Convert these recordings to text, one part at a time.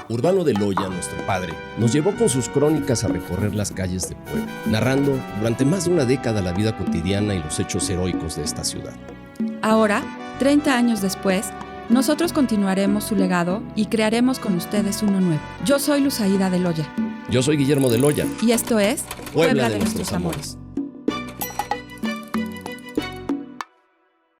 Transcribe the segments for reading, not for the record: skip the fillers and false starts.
Urbano de Loya, nuestro padre, nos llevó con sus crónicas a recorrer las calles de Puebla, narrando durante más de una década la vida cotidiana y los hechos heroicos de esta ciudad. Ahora, 30 años después, nosotros continuaremos su legado y crearemos con ustedes uno nuevo. Yo soy Luzaida de Loya. Yo soy Guillermo de Loya. Y esto es Puebla de nuestros amores.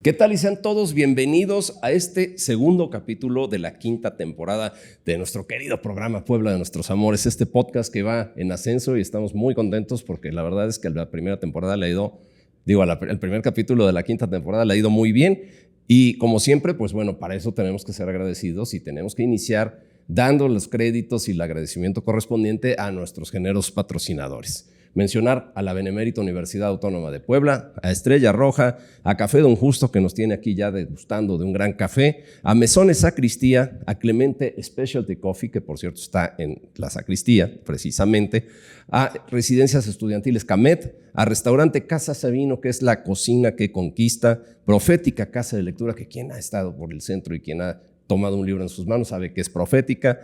¿Qué tal? Y sean todos bienvenidos a este segundo capítulo de la quinta temporada de nuestro querido programa Puebla de nuestros amores, este podcast que va en ascenso y estamos muy contentos porque la verdad es que la primera temporada le ha ido, el primer capítulo de la quinta temporada le ha ido muy bien y como siempre, pues bueno, para eso tenemos que ser agradecidos y tenemos que iniciar dando los créditos y el agradecimiento correspondiente a nuestros generosos patrocinadores. Mencionar a la Benemérita Universidad Autónoma de Puebla, a Estrella Roja, a Café Don Justo, que nos tiene aquí ya degustando de un gran café, a Mesones Sacristía, a Clemente Specialty Coffee, que por cierto está en la sacristía, precisamente, a Residencias Estudiantiles Camet, a Restaurante Casa Sabino, que es la cocina que conquista, Profética Casa de Lectura, que quien ha estado por el centro y quien ha tomado un libro en sus manos sabe que es profética,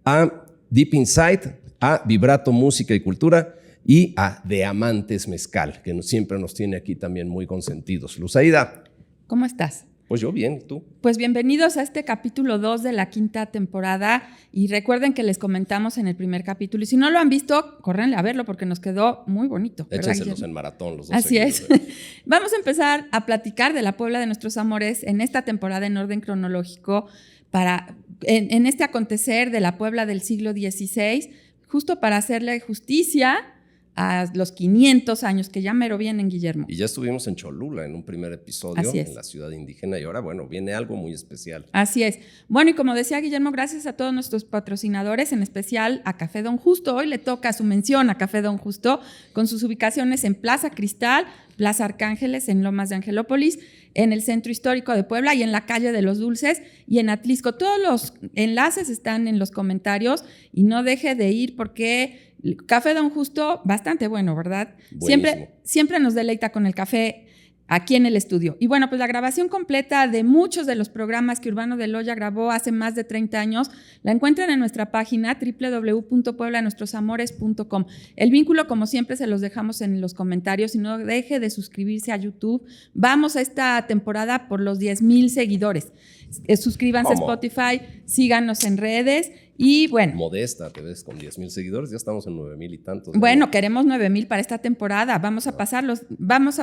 a Deep Insight, a Vibrato Música y Cultura, y a Diamantes Mezcal, que siempre nos tiene aquí también muy consentidos. Luzaida. ¿Cómo estás? Pues yo bien, ¿tú? Pues bienvenidos a este capítulo 2 de la quinta temporada y recuerden que les comentamos en el primer capítulo y si no lo han visto, córrenle a verlo porque nos quedó muy bonito. Échenselos en maratón los dos. Así es. Vamos a empezar a platicar de la Puebla de nuestros amores en esta temporada en orden cronológico en este acontecer de la Puebla del siglo XVI, justo para hacerle justicia a los 500 años que ya mero vienen, Guillermo. Y ya estuvimos en Cholula en un primer episodio, en la ciudad indígena, y ahora, bueno, viene algo muy especial. Así es. Bueno, y como decía Guillermo, gracias a todos nuestros patrocinadores, en especial a Café Don Justo. Hoy le toca su mención a Café Don Justo, con sus ubicaciones en Plaza Cristal, Plaza Arcángeles, en Lomas de Angelópolis, en el Centro Histórico de Puebla y en la Calle de los Dulces y en Atlisco. Todos los enlaces están en los comentarios y no deje de ir porque Café Don Justo, bastante bueno, ¿verdad? Siempre nos deleita con el café aquí en el estudio. Y bueno, pues la grabación completa de muchos de los programas que Urbano de Loya grabó hace más de 30 años la encuentran en nuestra página www.puebladenuestrosamores.com. El vínculo, como siempre, se los dejamos en los comentarios y no deje de suscribirse a YouTube. Vamos a esta temporada por los 10,000 seguidores. Suscríbanse a Spotify, síganos en redes y bueno. Modesta, te ves con 10,000 seguidores, ya estamos en 9,000 y tantos. Bueno, queremos 9,000 para esta temporada, vamos a pasarlos, vamos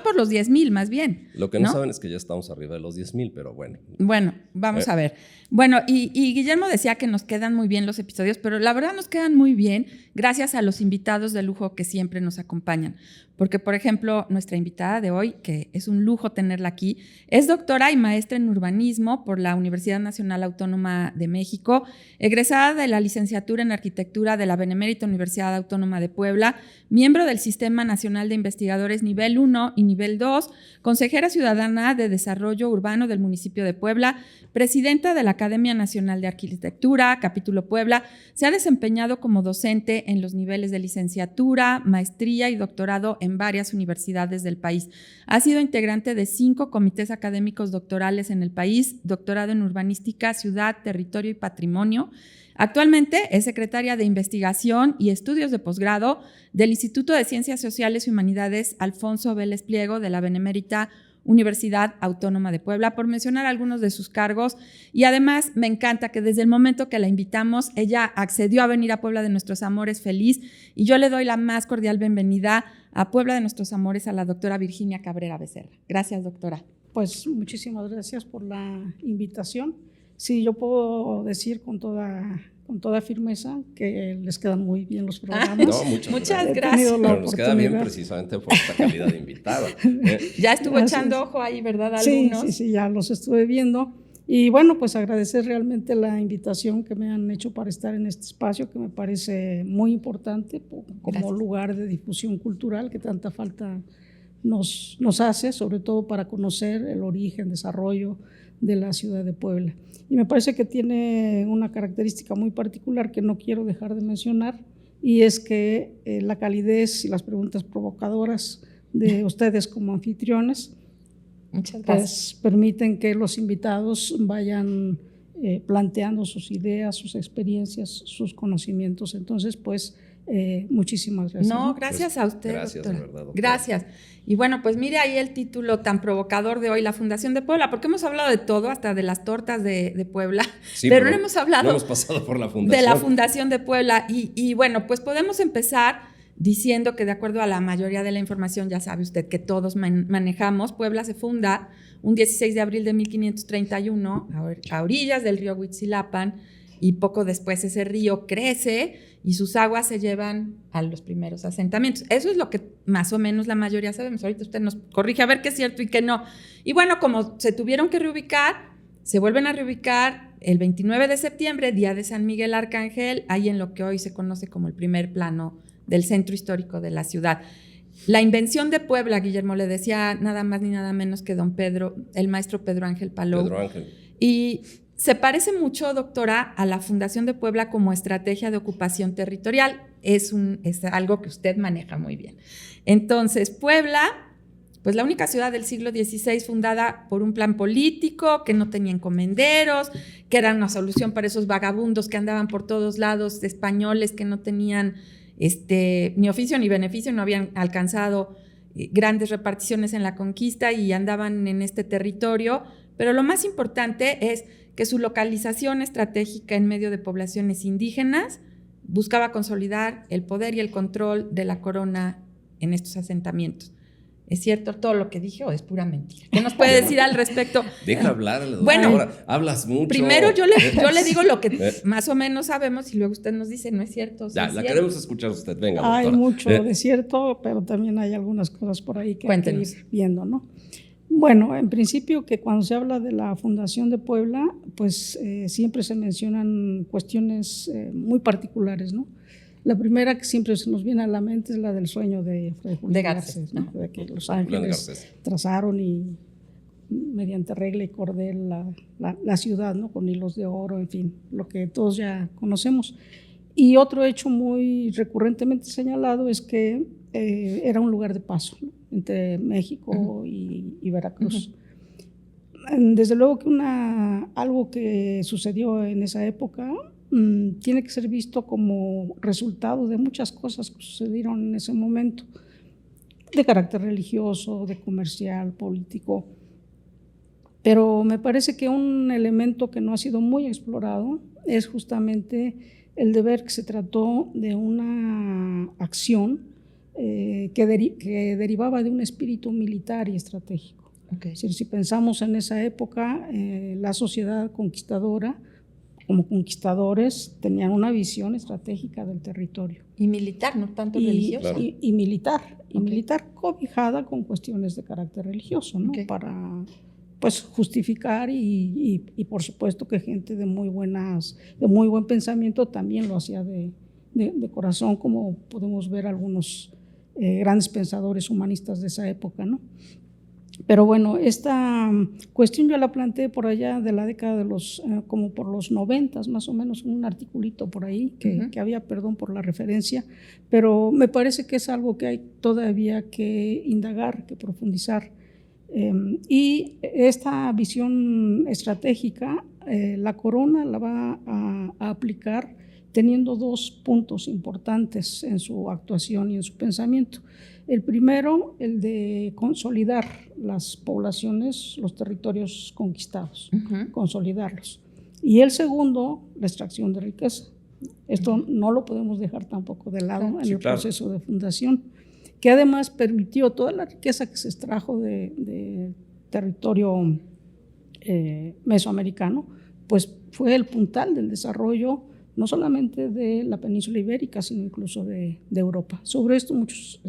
por los 10,000 más bien. Lo que no saben es que ya estamos arriba de los 10,000, pero bueno. Bueno, vamos a ver. Bueno, y Guillermo decía que nos quedan muy bien los episodios, pero la verdad nos quedan muy bien gracias a los invitados de lujo que siempre nos acompañan. Porque, por ejemplo, nuestra invitada de hoy, que es un lujo tenerla aquí, es doctora y maestra en urbanismo por la Universidad Nacional Autónoma de México, egresada de la licenciatura en arquitectura de la Benemérita Universidad Autónoma de Puebla, miembro del Sistema Nacional de Investigadores Nivel 1 y Nivel 2, consejera ciudadana de Desarrollo Urbano del municipio de Puebla, presidenta de la Academia Nacional de Arquitectura, Capítulo Puebla. Se ha desempeñado como docente en los niveles de licenciatura, maestría y doctorado en varias universidades del país. Ha sido integrante de 5 comités académicos doctorales en el país, doctorado en urbanística, ciudad, territorio y patrimonio. Actualmente es secretaria de Investigación y Estudios de Posgrado del Instituto de Ciencias Sociales y Humanidades Alfonso Vélez Pliego de la Benemérita Universidad Autónoma de Puebla, por mencionar algunos de sus cargos. Y además me encanta que desde el momento que la invitamos, ella accedió a venir a Puebla de Nuestros Amores feliz y yo le doy la más cordial bienvenida a Puebla de Nuestros Amores a la doctora Virginia Cabrera Becerra. Gracias, doctora. Pues muchísimas gracias por la invitación. Sí, yo puedo decir con toda firmeza que les quedan muy bien los programas. No, muchas gracias. Pero nos queda bien precisamente por esta calidad de invitada. Ya estuvo echando ojo ahí, ¿verdad? Algunos. Sí, ya los estuve viendo. Y bueno, pues agradecer realmente la invitación que me han hecho para estar en este espacio que me parece muy importante como lugar de difusión cultural que tanta falta nos hace, sobre todo para conocer el origen, desarrollo de la ciudad de Puebla. Y me parece que tiene una característica muy particular que no quiero dejar de mencionar, y es que la calidez y las preguntas provocadoras de ustedes como anfitriones Muchas gracias. Pues permiten que los invitados vayan planteando sus ideas, sus experiencias, sus conocimientos. Entonces, pues, muchísimas gracias. No, gracias a usted, gracias, doctora. de verdad, doctora. Gracias. Y bueno, pues mire ahí el título tan provocador de hoy, la Fundación de Puebla, porque hemos hablado de todo, hasta de las tortas de Puebla, Sí, pero no hemos hablado no hemos pasado por la fundación. de la Fundación de Puebla. Y bueno, pues podemos empezar diciendo que de acuerdo a la mayoría de la información, ya sabe usted que todos manejamos, Puebla se funda un 16 de abril de 1531 a orillas del río Huitzilapan, y poco después ese río crece y sus aguas se llevan a los primeros asentamientos. Eso es lo que más o menos la mayoría sabemos. Ahorita usted nos corrige a ver qué es cierto y qué no. Y bueno, como se tuvieron que reubicar, se vuelven a reubicar el 29 de septiembre, día de San Miguel Arcángel, ahí en lo que hoy se conoce como el primer plano del centro histórico de la ciudad. La invención de Puebla, Guillermo, le decía nada más ni nada menos que don Pedro, el maestro Pedro Ángel Palou. Pedro Ángel. Y se parece mucho, doctora, a la Fundación de Puebla como estrategia de ocupación territorial. Es algo que usted maneja muy bien. Entonces, Puebla, pues la única ciudad del siglo XVI fundada por un plan político, que no tenía encomenderos, que era una solución para esos vagabundos que andaban por todos lados, españoles que no tenían ni oficio ni beneficio, no habían alcanzado grandes reparticiones en la conquista y andaban en este territorio. Pero lo más importante es que su localización estratégica en medio de poblaciones indígenas buscaba consolidar el poder y el control de la corona en estos asentamientos. ¿Es cierto todo lo que dije o es pura mentira? ¿Qué nos puede decir al respecto? Deja hablar a la Bueno, doctora. Hablas mucho. Primero yo le digo lo que más o menos sabemos y luego usted nos dice, no es cierto. Ya, la queremos escuchar usted. Venga, hay doctora. mucho de cierto, pero también hay algunas cosas por ahí que Cuéntenos. hay que ir viendo, ¿no? Bueno, en principio que cuando se habla de la Fundación de Puebla, pues siempre se mencionan cuestiones muy particulares, ¿no? La primera que siempre se nos viene a la mente es la del sueño de Fray Julián Garcés, ¿no? De que los ángeles trazaron y mediante regla y cordel la ciudad, ¿no? Con hilos de oro, en fin, lo que todos ya conocemos. Y otro hecho muy recurrentemente señalado es que era un lugar de paso, ¿no? Entre México y Veracruz. Desde luego que algo que sucedió en esa época tiene que ser visto como resultado de muchas cosas que sucedieron en ese momento, de carácter religioso, de comercial, político. Pero me parece que un elemento que no ha sido muy explorado es justamente el de ver que se trató de una acción que derivaba de un espíritu militar y estratégico. Okay. Es decir, si pensamos en esa época, la sociedad conquistadora, como conquistadores, tenían una visión estratégica del territorio. Y militar, no tanto religiosa. Claro. Y militar cobijada con cuestiones de carácter religioso, ¿no? Okay. Para pues justificar y por supuesto que gente de muy buen pensamiento también lo hacía de corazón, como podemos ver algunos grandes pensadores humanistas de esa época, ¿no? Pero bueno, esta cuestión yo la planteé por allá de la década de como por los 90 más o menos, un articulito por ahí que había, perdón por la referencia, pero me parece que es algo que hay todavía que indagar, que profundizar. Y esta visión estratégica, la corona la va a aplicar teniendo dos puntos importantes en su actuación y en su pensamiento. El primero, el de consolidar las poblaciones, los territorios conquistados, consolidarlos. Y el segundo, la extracción de riqueza. Esto no lo podemos dejar tampoco de lado en el proceso de fundación, que además permitió toda la riqueza que se extrajo de territorio mesoamericano, pues fue el puntal del desarrollo no solamente de la península ibérica, sino incluso de Europa. Sobre esto muchos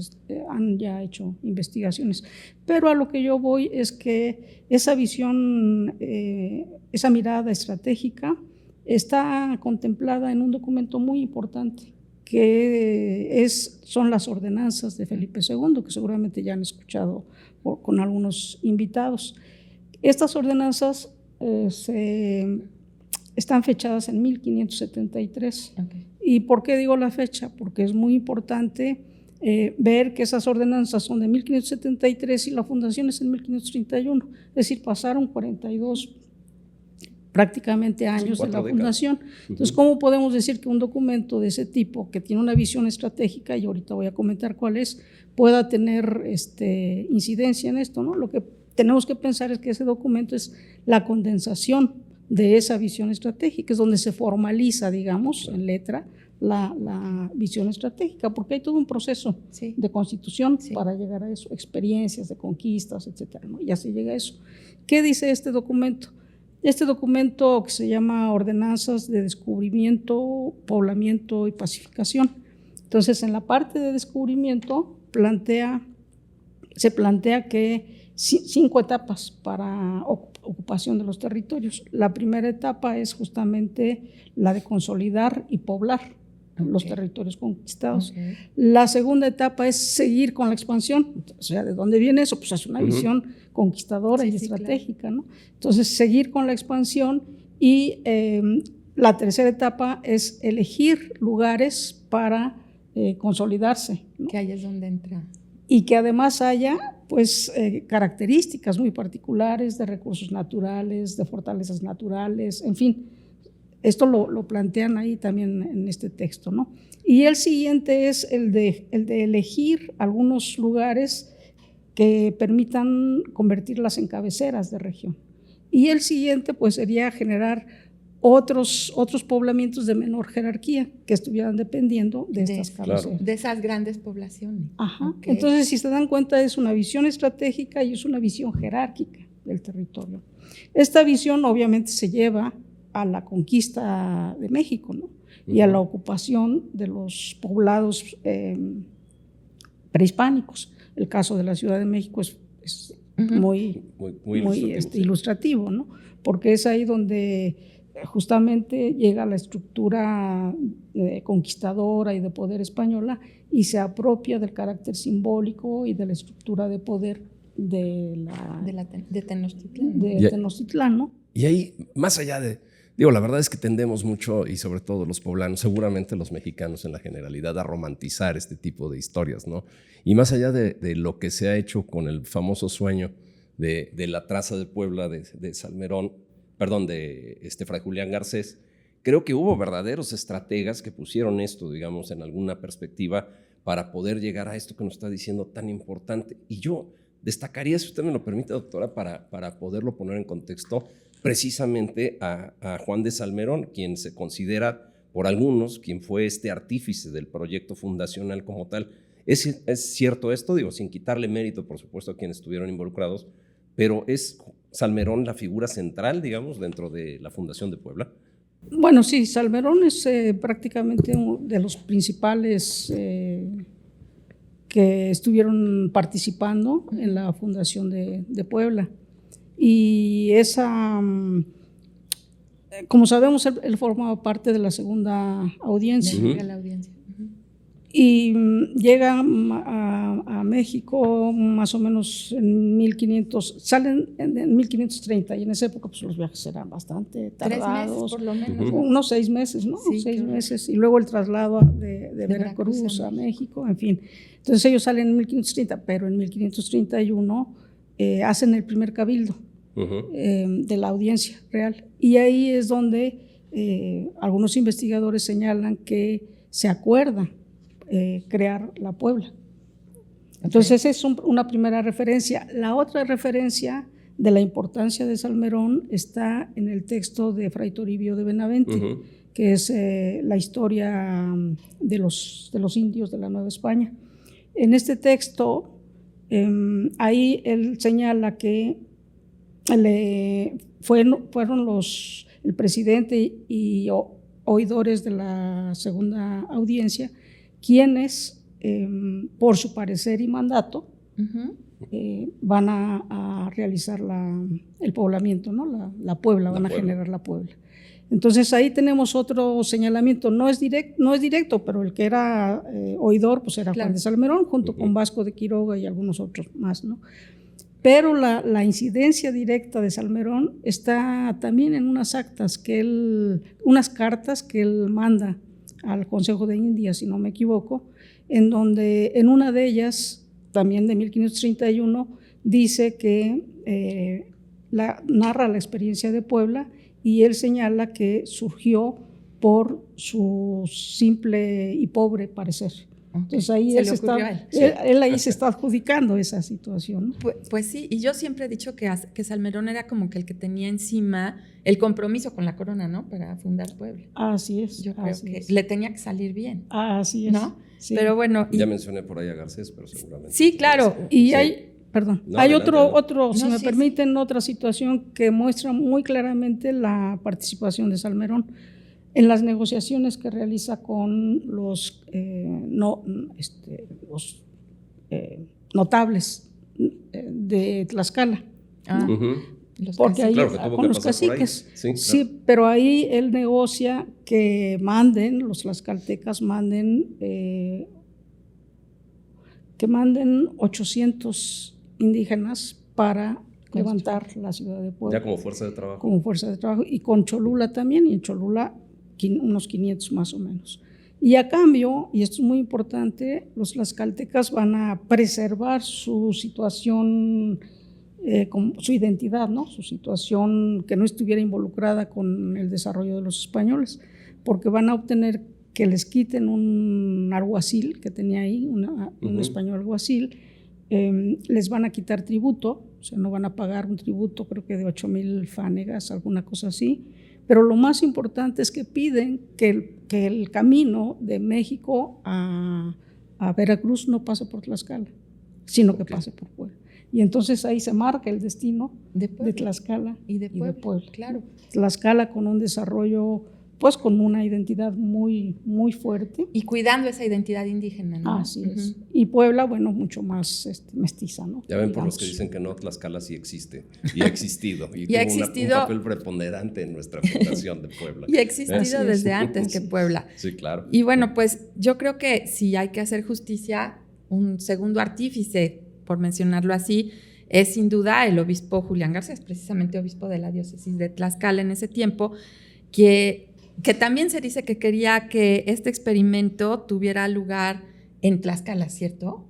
han ya hecho investigaciones, pero a lo que yo voy es que esa visión, esa mirada estratégica está contemplada en un documento muy importante, que son las ordenanzas de Felipe II, que seguramente ya han escuchado con algunos invitados. Estas ordenanzas están fechadas en 1573. Okay. ¿Y por qué digo la fecha? Porque es muy importante ver que esas ordenanzas son de 1573 y la fundación es en 1531, es decir, pasaron 42 prácticamente años de la fundación. Entonces, ¿cómo podemos decir que un documento de ese tipo, que tiene una visión estratégica, y ahorita voy a comentar cuál es, pueda tener incidencia en esto, ¿no? Lo que tenemos que pensar es que ese documento es la condensación de esa visión estratégica, es donde se formaliza, digamos, en letra, la visión estratégica, porque hay todo un proceso de constitución para llegar a eso, experiencias de conquistas, etcétera, ¿no? Y así llega a eso. ¿Qué dice este documento? Este documento, que se llama Ordenanzas de Descubrimiento, Poblamiento y Pacificación. Entonces, en la parte de descubrimiento se plantea que 5 etapas para ocupación de los territorios. La primera etapa es justamente la de consolidar y poblar los territorios conquistados. La segunda etapa es seguir con la expansión. O sea, ¿de dónde viene eso? Pues es una visión conquistadora y estratégica, claro, ¿no? Entonces, seguir con la expansión, y la tercera etapa es elegir lugares para consolidarse, ¿no? Que ahí es donde entra. Y que además haya, pues, características muy particulares de recursos naturales, de fortalezas naturales, en fin. Esto lo plantean ahí también en este texto, ¿no? Y el siguiente es el de elegir algunos lugares que permitan convertirlas en cabeceras de región. Y el siguiente, pues, sería generar otros poblamientos de menor jerarquía que estuvieran dependiendo de estas cabeceras. Claro. De esas grandes poblaciones. Ajá. Entonces, si se dan cuenta, es una visión estratégica y es una visión jerárquica del territorio. Esta visión obviamente se lleva a la conquista de México, ¿no? Y a la ocupación de los poblados prehispánicos. El caso de la Ciudad de México es muy ilustrativo, ¿no? Porque es ahí donde justamente llega la estructura conquistadora y de poder española y se apropia del carácter simbólico y de la estructura de poder de Tenochtitlán. De Tenochtitlán, ¿no? Y ahí, más allá de... Digo, la verdad es que tendemos mucho, y sobre todo los poblanos, seguramente los mexicanos en la generalidad, a romantizar este tipo de historias, ¿no? Y más allá de lo que se ha hecho con el famoso sueño de la traza de Puebla de Salmerón, perdón, de Fray Julián Garcés, creo que hubo verdaderos estrategas que pusieron esto, digamos, en alguna perspectiva para poder llegar a esto que nos está diciendo tan importante. Y yo destacaría, si usted me lo permite, doctora, para poderlo poner en contexto, precisamente a Juan de Salmerón, quien se considera por algunos quien fue artífice del proyecto fundacional como tal. ¿Es cierto esto? Digo, sin quitarle mérito, por supuesto, a quienes estuvieron involucrados, pero ¿es Salmerón la figura central, digamos, dentro de la fundación de Puebla? Bueno, sí, Salmerón es prácticamente uno de los principales que estuvieron participando en la fundación de Puebla. Y como sabemos, él formaba parte de la segunda audiencia. Y llega a México más o menos en 1500, salen en 1530, y en esa época pues los viajes eran bastante tardados. 3 meses por lo menos. Unos 6 meses, ¿no? Sí, 6 meses, y luego el traslado de Veracruz a México, en fin. Entonces ellos salen en 1530, pero en 1531 hacen el primer cabildo de la audiencia real. Y ahí es donde algunos investigadores señalan que se acuerda crear la Puebla. Entonces esa es una primera referencia. La otra referencia de la importancia de Salmerón está en el texto de Fray Toribio de Benavente, que es la historia de los indios de la Nueva España. En este texto, ahí él señala que fueron el presidente y oidores de la segunda audiencia quienes, por su parecer y mandato, van a realizar el poblamiento, ¿no? La Puebla, van a generar la Puebla. Entonces ahí tenemos otro señalamiento, no es directo, pero el que era oidor pues era Juan de Salmerón, junto con Vasco de Quiroga y algunos otros más, ¿no? Pero la incidencia directa de Salmerón está también en unas actas unas cartas que él manda al Consejo de Indias, si no me equivoco, en donde en una de ellas, también de 1531, dice que narra la experiencia de Puebla y él señala que surgió por su simple y pobre parecer. Entonces ahí él ahí se está adjudicando esa situación, ¿no? Pues sí, y yo siempre he dicho que Salmerón era como que el que tenía encima el compromiso con la corona, ¿no? Para fundar Puebla. Así es. Yo creo que le tenía que salir bien. Así es. ¿No? Sí. Pero bueno. Ya mencioné por ahí a Garcés, pero seguramente. Sí, claro. Y sí. hay si me permiten, otra situación que muestra muy claramente la participación de Salmerón en las negociaciones que realiza con los notables de Tlaxcala. Porque ahí con los caciques. Sí, pero ahí él negocia que los tlaxcaltecas manden 800 indígenas para levantar la ciudad de Puebla. Ya como fuerza de trabajo. Como fuerza de trabajo. Y con Cholula también, y en Cholula unos 500 más o menos. Y a cambio, y esto es muy importante, los tlaxcaltecas van a preservar su situación, su identidad, ¿no? Su situación que no estuviera involucrada con el desarrollo de los españoles, porque van a obtener que les quiten un alguacil que tenía ahí, un español alguacil, les van a quitar tributo, o sea, no van a pagar un tributo, creo que de 8,000 fanegas, alguna cosa así. Pero lo más importante es que piden que el camino de México a Veracruz no pase por Tlaxcala, sino que pase por Puebla. Y entonces ahí se marca el destino de Tlaxcala y de Puebla. Claro. Tlaxcala con un desarrollo, pues con una identidad muy, muy fuerte. Y cuidando esa identidad indígena, ¿no? Así es. Y Puebla, bueno, mucho más mestiza, ¿no? Ya ven, por los que dicen que no, Tlaxcala sí existe y ha existido. Y tuvo un papel preponderante en nuestra fundación de Puebla. Y ha existido desde antes que Puebla. Sí, claro. Y bueno, pues yo creo que si hay que hacer justicia, un segundo artífice, por mencionarlo así, es sin duda el obispo Julián Garcés, precisamente obispo de la diócesis de Tlaxcala en ese tiempo, que también se dice que quería que este experimento tuviera lugar en Tlaxcala, ¿cierto?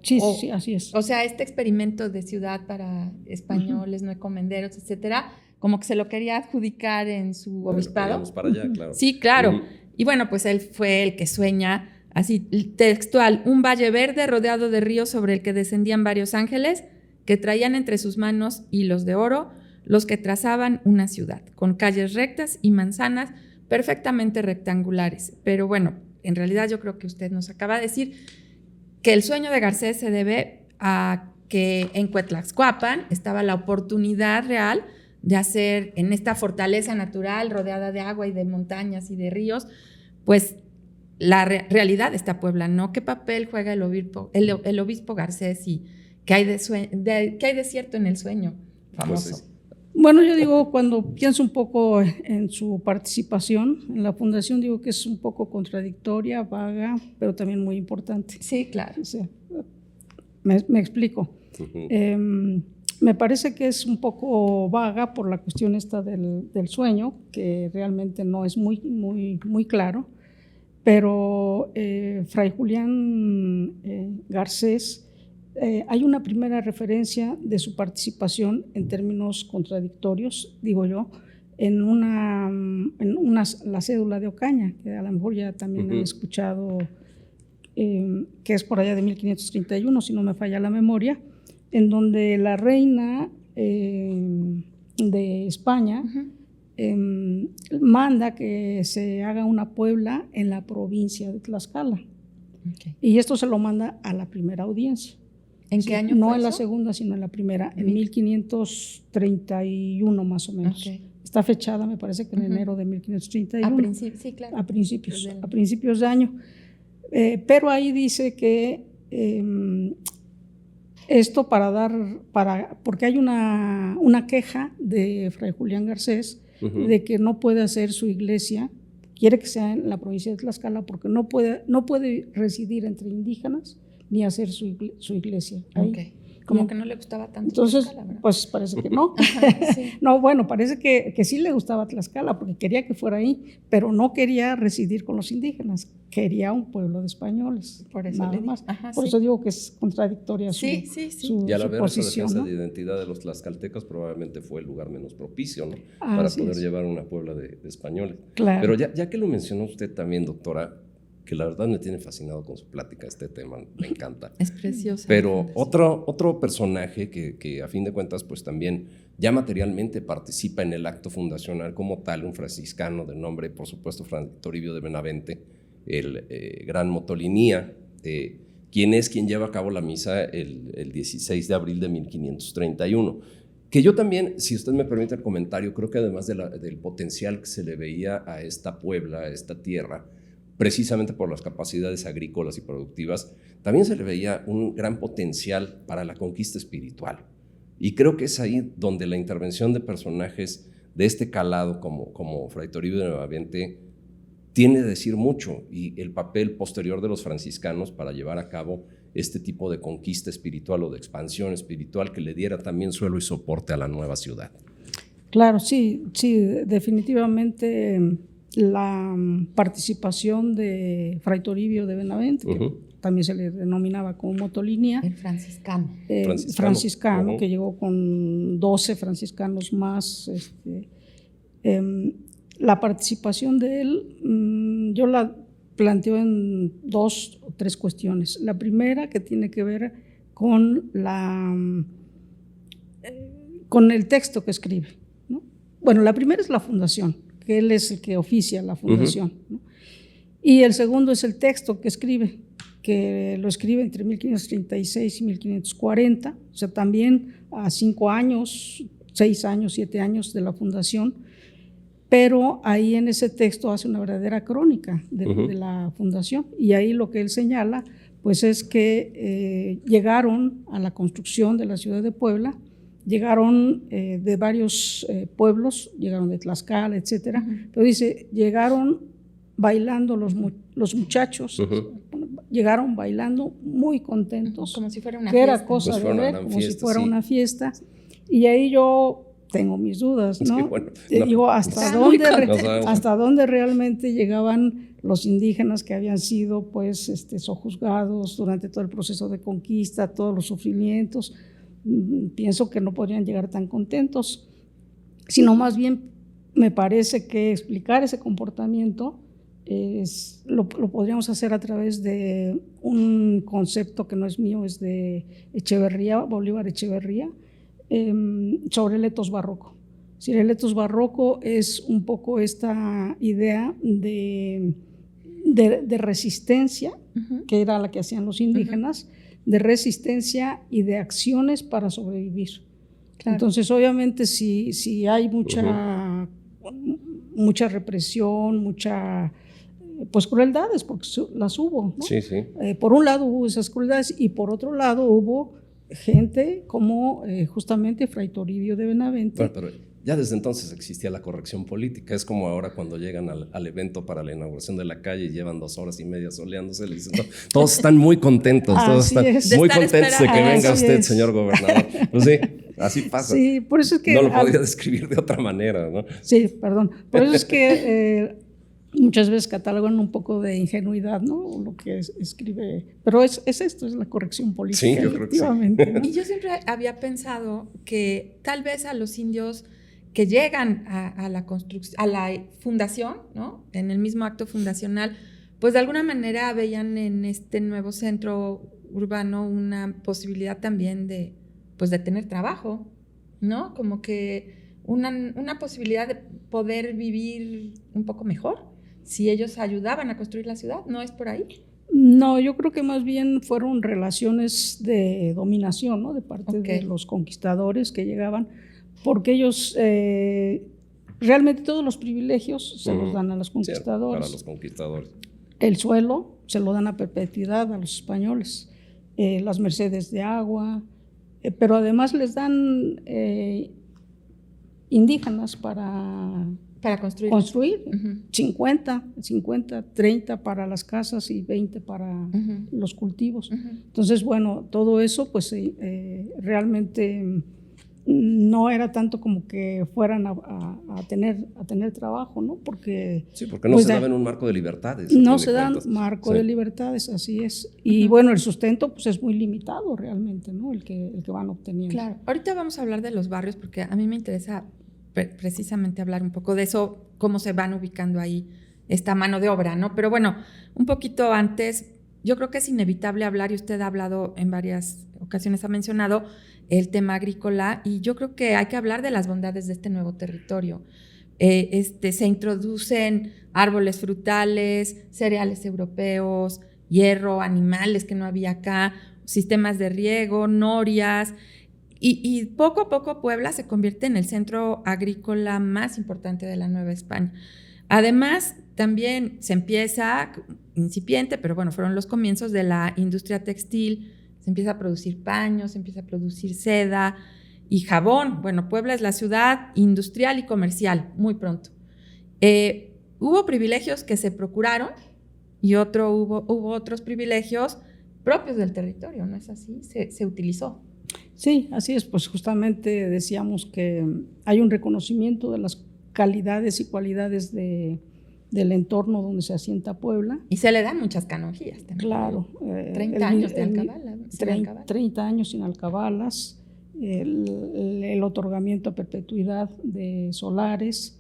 Sí, así es. O sea, este experimento de ciudad para españoles, no encomenderos, etcétera, como que se lo quería adjudicar en su obispado. Vamos para allá, claro. Sí, claro. Y bueno, pues él fue el que sueña, así textual, un valle verde rodeado de ríos sobre el que descendían varios ángeles que traían entre sus manos hilos de oro, los que trazaban una ciudad, con calles rectas y manzanas perfectamente rectangulares. Pero bueno, en realidad yo creo que usted nos acaba de decir que el sueño de Garcés se debe a que en Cuetlaxcuapan estaba la oportunidad real de hacer en esta fortaleza natural rodeada de agua y de montañas y de ríos, pues la realidad de esta Puebla, ¿no? ¿Qué papel juega el obispo Garcés y qué hay de cierto en el sueño famoso? Pues bueno, yo digo, cuando pienso un poco en su participación en la fundación, digo que es un poco contradictoria, vaga, pero también muy importante. Sí, claro. O sea, me explico. Me parece que es un poco vaga por la cuestión esta del sueño, que realmente no es muy claro, pero Fray Julián Garcés, hay una primera referencia de su participación en términos contradictorios, digo yo, en la cédula de Ocaña, que a lo mejor ya también han escuchado, que es por allá de 1531, si no me falla la memoria, en donde la reina de España manda que se haga una Puebla en la provincia de Tlaxcala. Okay. Y esto se lo manda a la primera audiencia. ¿En qué año no fue en eso? La segunda, sino en la primera, en 1531 más o menos. Okay. Está fechada, me parece que en enero de 1531. Sí, claro. A principios de año. Pero ahí dice que esto porque hay una queja de Fray Julián Garcés de que no puede hacer su iglesia, quiere que sea en la provincia de Tlaxcala porque no puede residir entre indígenas ni hacer su iglesia ahí. Okay. Como que no le gustaba tanto Entonces, Tlaxcala, ¿verdad? pues parece que no. Sí. No, bueno, parece que sí le gustaba Tlaxcala porque quería que fuera ahí, pero no quería residir con los indígenas, quería un pueblo de españoles, Por eso nada le di. más. Ajá, Por sí. eso digo que es contradictoria Sí. Y al su haber esa posición, defensa ¿no? de identidad de los tlaxcaltecas, probablemente fue el lugar menos propicio, ¿no? Así Para poder es. llevar una puebla de españoles. Claro. Pero ya que lo mencionó usted también, doctora, que la verdad me tiene fascinado con su plática este tema, me encanta. Es preciosa. Pero otro personaje que a fin de cuentas pues también ya materialmente participa en el acto fundacional como tal, un franciscano de nombre, por supuesto, Fray Toribio de Benavente, el gran Motolinía, quien lleva a cabo la misa el 16 de abril de 1531. Que yo también, si usted me permite el comentario, creo que además del potencial que se le veía a esta puebla, a esta tierra, precisamente por las capacidades agrícolas y productivas, también se le veía un gran potencial para la conquista espiritual. Y creo que es ahí donde la intervención de personajes de este calado como Fray Toribio de Benavente tiene de decir mucho, y el papel posterior de los franciscanos para llevar a cabo este tipo de conquista espiritual o de expansión espiritual que le diera también suelo y soporte a la nueva ciudad. Claro, sí, definitivamente la participación de Fray Toribio de Benavente, que también se le denominaba como Motolinía. El franciscano. Franciscano, que llegó con 12 franciscanos más. La participación de él, yo la planteo en 2 o 3 cuestiones. La primera, que tiene que ver con el texto que escribe, ¿no? Bueno, la primera es la fundación, que él es el que oficia la fundación, ¿no? Y el segundo es el texto que escribe, que lo escribe entre 1536 y 1540, o sea, también a 5 años, 6 años, 7 años de la fundación, pero ahí en ese texto hace una verdadera crónica de la fundación, y ahí lo que él señala pues es que llegaron a la construcción de la ciudad de Puebla, llegaron de varios pueblos, llegaron de Tlaxcala, etcétera, pero dice, llegaron bailando los muchachos, llegaron bailando muy contentos, como si fuera una que fiesta. era cosa Pues de ver, como fiesta, si fuera sí. una fiesta, y ahí yo tengo mis dudas, ¿no? Sí, bueno, digo, ¿hasta dónde realmente llegaban los indígenas que habían sido pues sojuzgados durante todo el proceso de conquista, todos los sufrimientos? Pienso que no podrían llegar tan contentos, sino más bien me parece que explicar ese comportamiento lo podríamos hacer a través de un concepto que no es mío, es de Bolívar Echeverría, sobre el etos barroco. Si el etos barroco es un poco esta idea de resistencia, que era la que hacían los indígenas, de resistencia y de acciones para sobrevivir. Claro. Entonces, obviamente, si hay mucha represión, pues crueldades, porque las hubo, ¿no? Sí, sí. Por un lado hubo esas crueldades y por otro lado hubo gente como justamente Fray Toribio de Benavente. Bueno, pero ya desde entonces existía la corrección política. Es como ahora cuando llegan al evento para la inauguración de la calle y llevan 2 horas y media soleándose, le dicen, no, todos están muy contentos, todos están muy contentos de que venga usted, señor gobernador. Pues sí, así pasa. Sí, por eso es que... No lo podía describir de otra manera, ¿no? Sí, perdón. Por eso es que muchas veces catalogan un poco de ingenuidad, ¿no? Lo que escribe. Pero es esto, es la corrección política. Sí, yo creo que sí. ¿No? Y yo siempre había pensado que tal vez a los indios que llegan a la fundación, ¿no? En el mismo acto fundacional, pues de alguna manera veían en este nuevo centro urbano una posibilidad también de tener trabajo, ¿no? Como que una posibilidad de poder vivir un poco mejor si ellos ayudaban a construir la ciudad. ¿No es por ahí? No, yo creo que más bien fueron relaciones de dominación, ¿no? De parte de los conquistadores que llegaban, porque ellos realmente todos los privilegios se los dan a los conquistadores. Para los conquistadores. El suelo se lo dan a perpetuidad a los españoles, las mercedes de agua, pero además les dan indígenas para Para construir. 50, 30 para las casas y 20 para los cultivos. Entonces, bueno, todo eso pues realmente no era tanto como que fueran a tener trabajo, ¿no? Porque no pues se daba en un marco de libertades. No se dan marco de libertades, así es. Y bueno, el sustento pues es muy limitado realmente, ¿no? El que van obteniendo. Claro. Ahorita vamos a hablar de los barrios porque a mí me interesa precisamente hablar un poco de eso, cómo se van ubicando ahí esta mano de obra, ¿no? Pero bueno, un poquito antes, yo creo que es inevitable hablar, y usted ha hablado en varias ocasiones, ha mencionado el tema agrícola, y yo creo que hay que hablar de las bondades de este nuevo territorio. Se introducen árboles frutales, cereales europeos, hierro, animales que no había acá, sistemas de riego, norias. Y poco a poco Puebla se convierte en el centro agrícola más importante de la Nueva España. Además, también se empieza, incipiente, pero bueno, fueron los comienzos de la industria textil, se empieza a producir paños, se empieza a producir seda y jabón. Bueno, Puebla es la ciudad industrial y comercial, muy pronto. Hubo privilegios que se procuraron y hubo otros privilegios propios del territorio, ¿no es así? Se utilizó. Sí, así es, pues justamente decíamos que hay un reconocimiento de las calidades y cualidades del entorno donde se asienta Puebla. Y se le dan muchas canonjías también. Claro. 30 años de alcabalas. 30 años sin alcabalas, el otorgamiento a perpetuidad de solares.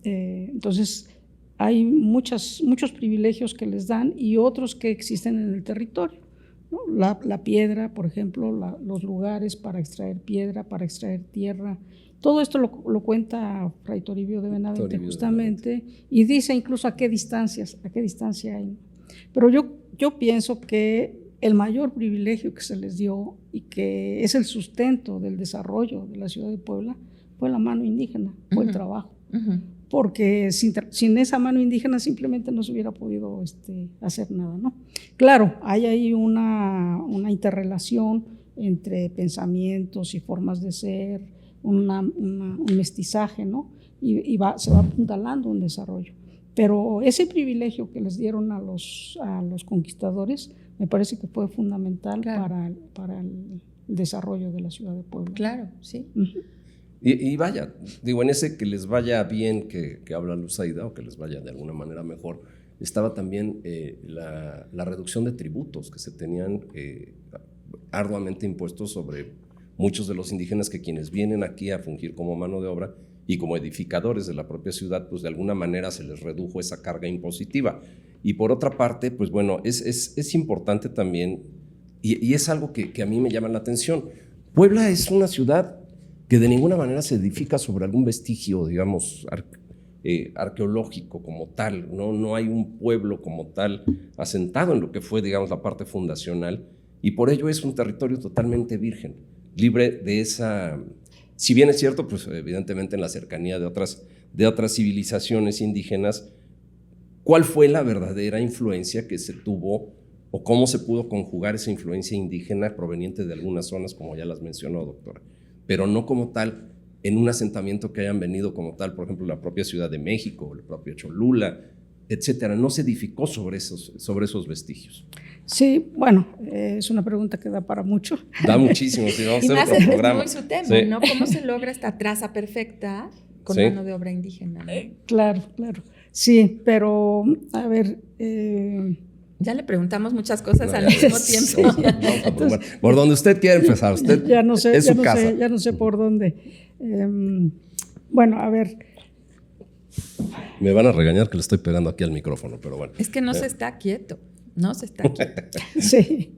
Entonces, hay muchos privilegios que les dan y otros que existen en el territorio, ¿no? La piedra, por ejemplo, los lugares para extraer piedra, para extraer tierra, todo esto lo cuenta Fray Toribio de Benavente justamente, y dice incluso a qué distancia hay. Pero yo pienso que el mayor privilegio que se les dio y que es el sustento del desarrollo de la ciudad de Puebla fue la mano indígena, fue el trabajo. Porque sin esa mano indígena simplemente no se hubiera podido hacer nada, ¿no? Claro, hay ahí una interrelación entre pensamientos y formas de ser, un mestizaje, ¿no? Y se va apuntalando un desarrollo. Pero ese privilegio que les dieron a los conquistadores me parece que fue fundamental para el desarrollo de la ciudad de Puebla. Claro, sí. Y vaya, digo, en ese que les vaya bien, que habla Luzaida, o que les vaya de alguna manera mejor, estaba también la reducción de tributos que se tenían arduamente impuestos sobre muchos de los indígenas, que quienes vienen aquí a fungir como mano de obra y como edificadores de la propia ciudad, pues de alguna manera se les redujo esa carga impositiva. Y por otra parte, pues bueno, es importante también, y es algo que a mí me llama la atención. Puebla es una ciudad que de ninguna manera se edifica sobre algún vestigio, digamos, arqueológico como tal, no hay un pueblo como tal asentado en lo que fue, digamos, la parte fundacional, y por ello es un territorio totalmente virgen, libre de esa, si bien es cierto, pues evidentemente en la cercanía de otras civilizaciones indígenas. ¿Cuál fue la verdadera influencia que se tuvo, o cómo se pudo conjugar esa influencia indígena proveniente de algunas zonas, como ya las mencionó, doctora? Pero no como tal en un asentamiento que hayan venido como tal, por ejemplo, la propia Ciudad de México, el propio Cholula, etcétera. No se edificó sobre esos vestigios. Sí, bueno, es una pregunta que da para mucho. Da muchísimo, sí, vamos a hacer otro programa. Es muy su tema, sí, ¿no? ¿Cómo se logra esta traza perfecta con mano de obra indígena, ¿no? Claro. Sí, pero a ver... Ya le preguntamos muchas cosas al mismo tiempo. Entonces, por donde usted quiera empezar, usted ya no sé, es su casa. Ya no sé por dónde. Bueno, a ver. Me van a regañar que le estoy pegando aquí al micrófono, pero bueno. Es que no se está quieto, no se está quieto. Sí.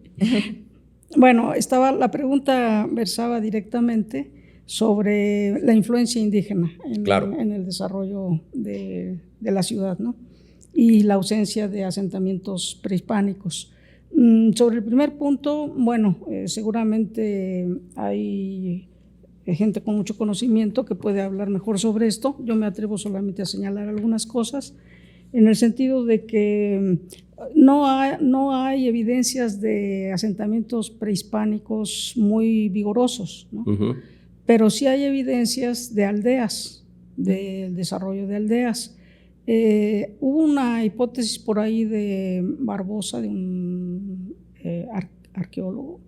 Bueno, la pregunta versaba directamente sobre la influencia indígena en el desarrollo de la ciudad, ¿no? Y la ausencia de asentamientos prehispánicos. Sobre el primer punto, bueno, seguramente hay gente con mucho conocimiento que puede hablar mejor sobre esto. Yo me atrevo solamente a señalar algunas cosas, en el sentido de que no hay evidencias de asentamientos prehispánicos muy vigorosos, ¿no? Pero sí hay evidencias de aldeas del desarrollo de aldeas. Hubo una hipótesis por ahí de Barbosa, de un arqueólogo,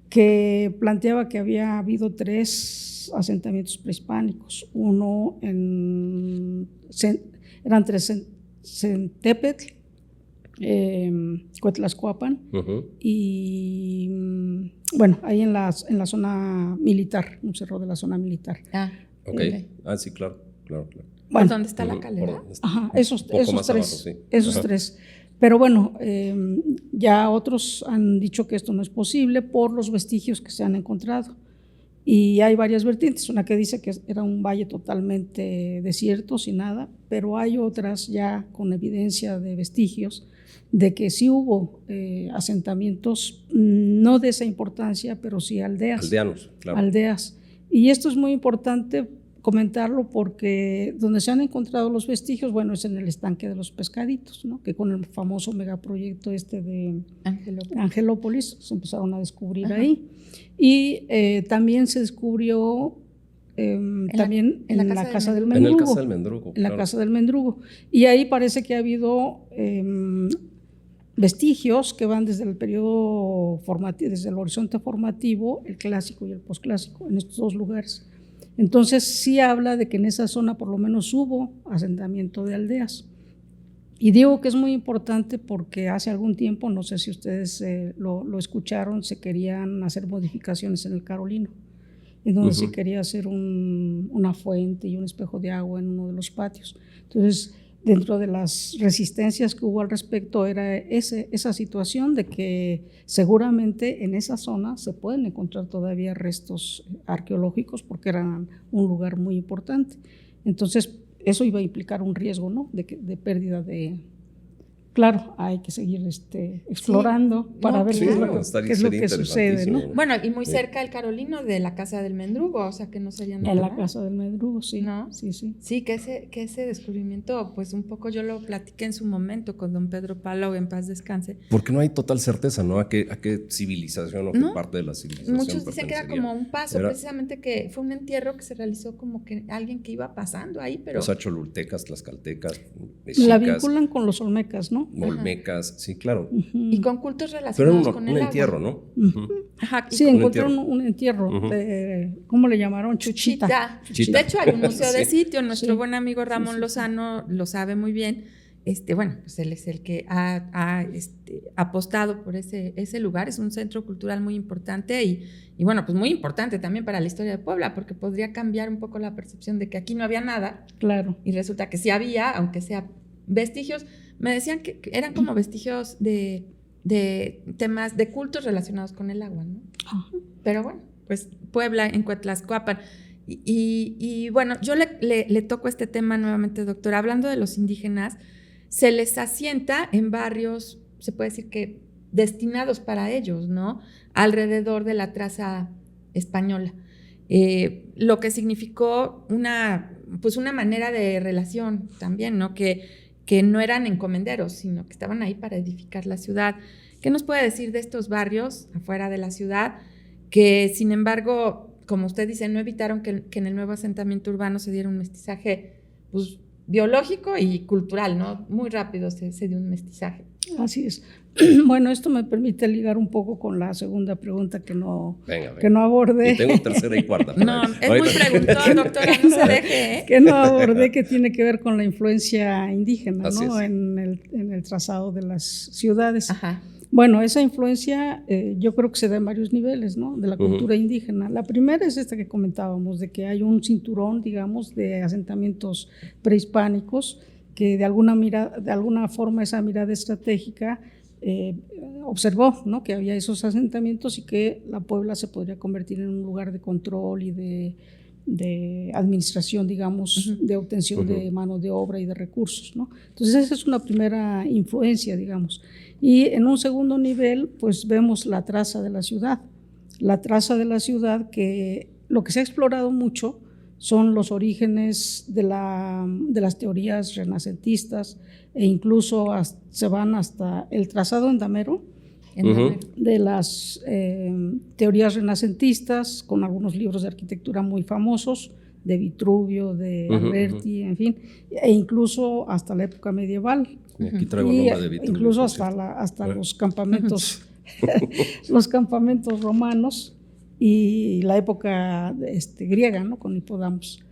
que planteaba que había habido 3 asentamientos prehispánicos. Uno eran 3 Centépetl, Cuetlascuapan, y bueno, ahí en la zona militar, un cerro de la zona militar. Okay. Sí, claro. Bueno, Bueno, ¿dónde está la calera? Ajá, esos 3. Abajo, sí. Esos 3. Pero bueno, ya otros han dicho que esto no es posible por los vestigios que se han encontrado. Y hay varias vertientes, una que dice que era un valle totalmente desierto, sin nada, pero hay otras ya con evidencia de vestigios de que sí hubo asentamientos, no de esa importancia, pero sí aldeas. Aldeanos, claro. Aldeas. Y esto es muy importante comentarlo porque donde se han encontrado los vestigios, bueno, es en el estanque de los pescaditos, ¿no? Que con el famoso megaproyecto de Angelópolis se empezaron a descubrir ahí. Y también se descubrió también en la Casa del Mendrugo. En la Casa del Mendrugo. En la Casa del Mendrugo. Y ahí parece que ha habido vestigios que van desde el periodo formativo, desde el horizonte formativo, el clásico y el posclásico, en estos 2 lugares. Entonces sí habla de que en esa zona por lo menos hubo asentamiento de aldeas. Y digo que es muy importante porque hace algún tiempo, no sé si ustedes lo escucharon, se querían hacer modificaciones en el Carolino, en donde se quería hacer una fuente y un espejo de agua en uno de los patios. Entonces, dentro de las resistencias que hubo al respecto era esa situación de que seguramente en esa zona se pueden encontrar todavía restos arqueológicos porque eran un lugar muy importante. Entonces, eso iba a implicar un riesgo, ¿no? de pérdida de... Claro, hay que seguir explorando para ver qué es lo que sucede, ¿no? Bueno, y muy cerca el Carolino de la Casa del Mendrugo, o sea que no sería nada. En la Casa del Mendrugo, sí. ¿No? Sí. Sí, que ese descubrimiento, pues un poco yo lo platiqué en su momento con don Pedro Palau, en paz descanse. Porque no hay total certeza, ¿no? ¿A qué civilización o qué parte de la civilización? Muchos dicen que era como un paso, precisamente que fue un entierro que se realizó como que alguien que iba pasando ahí, pero... O sea, cholultecas, tlaxcaltecas, mexicas. La vinculan con los olmecas, ¿no? Olmecas, sí, claro. Y con cultos relacionados con el agua. Un entierro, ¿no? Ajá. Sí, encontraron un entierro, ¿cómo le llamaron? Chuchita. De hecho, hay un museo de sitio, nuestro buen amigo Ramón Lozano lo sabe muy bien. Bueno, pues él es el que ha apostado por ese lugar, es un centro cultural muy importante y bueno, pues muy importante también para la historia de Puebla, porque podría cambiar un poco la percepción de que aquí no había nada. Claro. Y resulta que sí había, aunque sea vestigios. Me decían que eran como vestigios de temas de cultos relacionados con el agua, ¿no? Pero bueno, pues Puebla, en Cuetlascuapan. Y bueno, yo le toco este tema nuevamente, doctora. Hablando de los indígenas, se les asienta en barrios, se puede decir que destinados para ellos, ¿no? Alrededor de la traza española. Lo que significó una manera de relación también, ¿no? Que no eran encomenderos, sino que estaban ahí para edificar la ciudad. ¿Qué nos puede decir de estos barrios afuera de la ciudad que, sin embargo, como usted dice, no evitaron que en el nuevo asentamiento urbano se diera un mestizaje pues, biológico y cultural, ¿no? Muy rápido se dio un mestizaje. Así es. Bueno, esto me permite ligar un poco con la segunda pregunta que no abordé. Y tengo tercera y cuarta. No, es muy preguntón, doctora, no se deje. Que no abordé, que tiene que ver con la influencia indígena, Así ¿no? es. En el trazado de las ciudades. Ajá. Bueno, esa influencia yo creo que se da en varios niveles, ¿no? De la cultura indígena. La primera es esta que comentábamos, de que hay un cinturón, digamos, de asentamientos prehispánicos que de alguna forma esa mirada estratégica observó, ¿no? Que había esos asentamientos y que la Puebla se podría convertir en un lugar de control y de administración, digamos, de obtención de mano de obra y de recursos, ¿no? Entonces esa es una primera influencia, digamos. Y en un segundo nivel, pues vemos la traza de la ciudad. La traza de la ciudad, que lo que se ha explorado mucho son los orígenes de las teorías renacentistas e incluso se van hasta el trazado en Damero, de las teorías renacentistas, con algunos libros de arquitectura muy famosos de Vitruvio, de Alberti, en fin, e incluso hasta la época medieval. Y aquí traigo el nombre de Vitruvio. Incluso hasta los campamentos, los campamentos romanos y la época griega, ¿no? Con Hipodamos.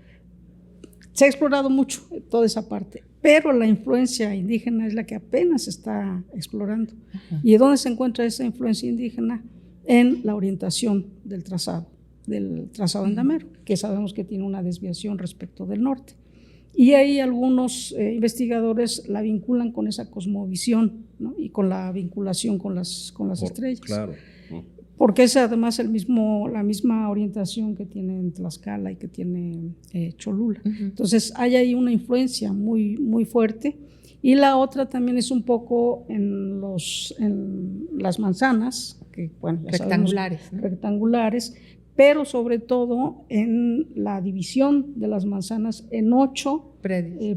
Se ha explorado mucho toda esa parte, pero la influencia indígena es la que apenas se está explorando. ¿Y dónde se encuentra esa influencia indígena? En la orientación del trazado andamero, que sabemos que tiene una desviación respecto del norte. Y ahí algunos investigadores la vinculan con esa cosmovisión, ¿no? Y con la vinculación con las estrellas. Claro. Porque es además la misma orientación que tiene Tlaxcala y que tiene Cholula. Entonces hay ahí una influencia muy, muy fuerte. Y la otra también es un poco en las manzanas, que bueno, ya rectangulares, sabemos, ¿no? Rectangulares, pero sobre todo en la división de las manzanas en 8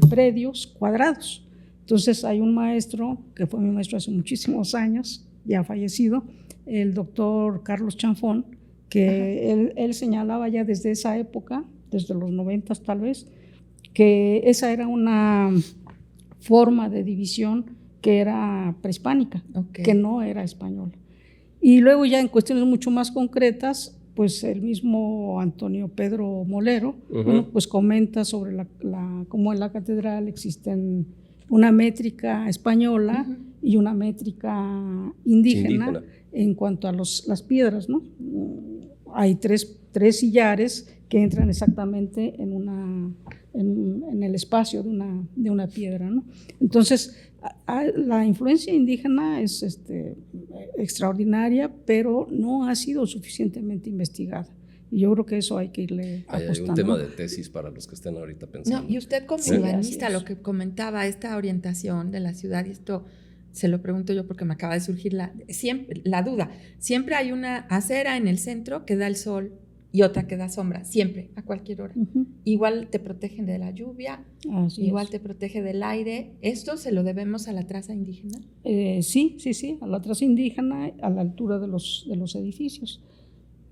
predios cuadrados. Entonces hay un maestro, que fue mi maestro hace muchísimos años, ya fallecido, el doctor Carlos Chanfón, que él señalaba ya desde esa época, desde los 90 tal vez, que esa era una forma de división que era prehispánica, que no era española. Y luego ya en cuestiones mucho más concretas, pues el mismo Antonio Pedro Molero, bueno, pues comenta sobre cómo en la catedral existen una métrica española y una métrica indígena. En cuanto a las piedras, ¿no? Hay tres sillares que entran exactamente en el espacio de una piedra, ¿no? Entonces, la influencia indígena es extraordinaria, pero no ha sido suficientemente investigada. Y yo creo que eso hay que irle apostando. Hay un tema de tesis para los que estén ahorita pensando. No, y usted como urbanista, lo que comentaba, esta orientación de la ciudad, y esto se lo pregunto yo porque me acaba de surgir la duda. Siempre hay una acera en el centro que da el sol y otra que da sombra, siempre, a cualquier hora. Igual te protegen de la lluvia, igual te protege del aire. ¿Esto se lo debemos a la traza indígena? Sí, a la traza indígena, a la altura de los edificios.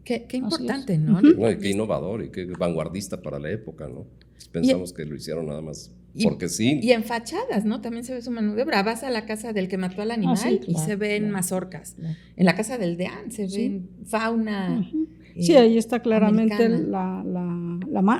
Qué importante, ¿no? No, y qué innovador y qué vanguardista para la época, ¿no? Pensamos que lo hicieron nada más porque sí. Y en fachadas, ¿no? También se ve su mano de obra. Vas a la casa del que mató al animal y se ven mazorcas. En la casa del deán se ven fauna. Sí, ahí está claramente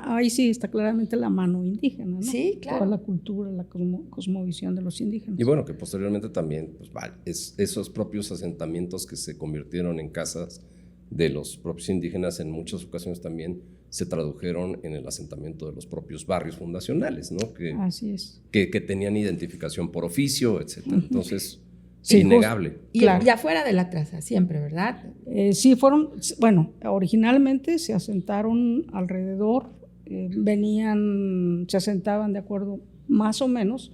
ahí sí está claramente la mano indígena, ¿no? Sí, claro. Toda la cultura, la cosmovisión de los indígenas. Y bueno, que posteriormente también, pues, esos propios asentamientos que se convirtieron en casas de los propios indígenas en muchas ocasiones también se tradujeron en el asentamiento de los propios barrios fundacionales, ¿no? Así es. Que tenían identificación por oficio, etcétera. Entonces, sí, innegable. Y afuera de la traza, siempre, ¿verdad? Sí, originalmente se asentaron alrededor, se asentaban de acuerdo más o menos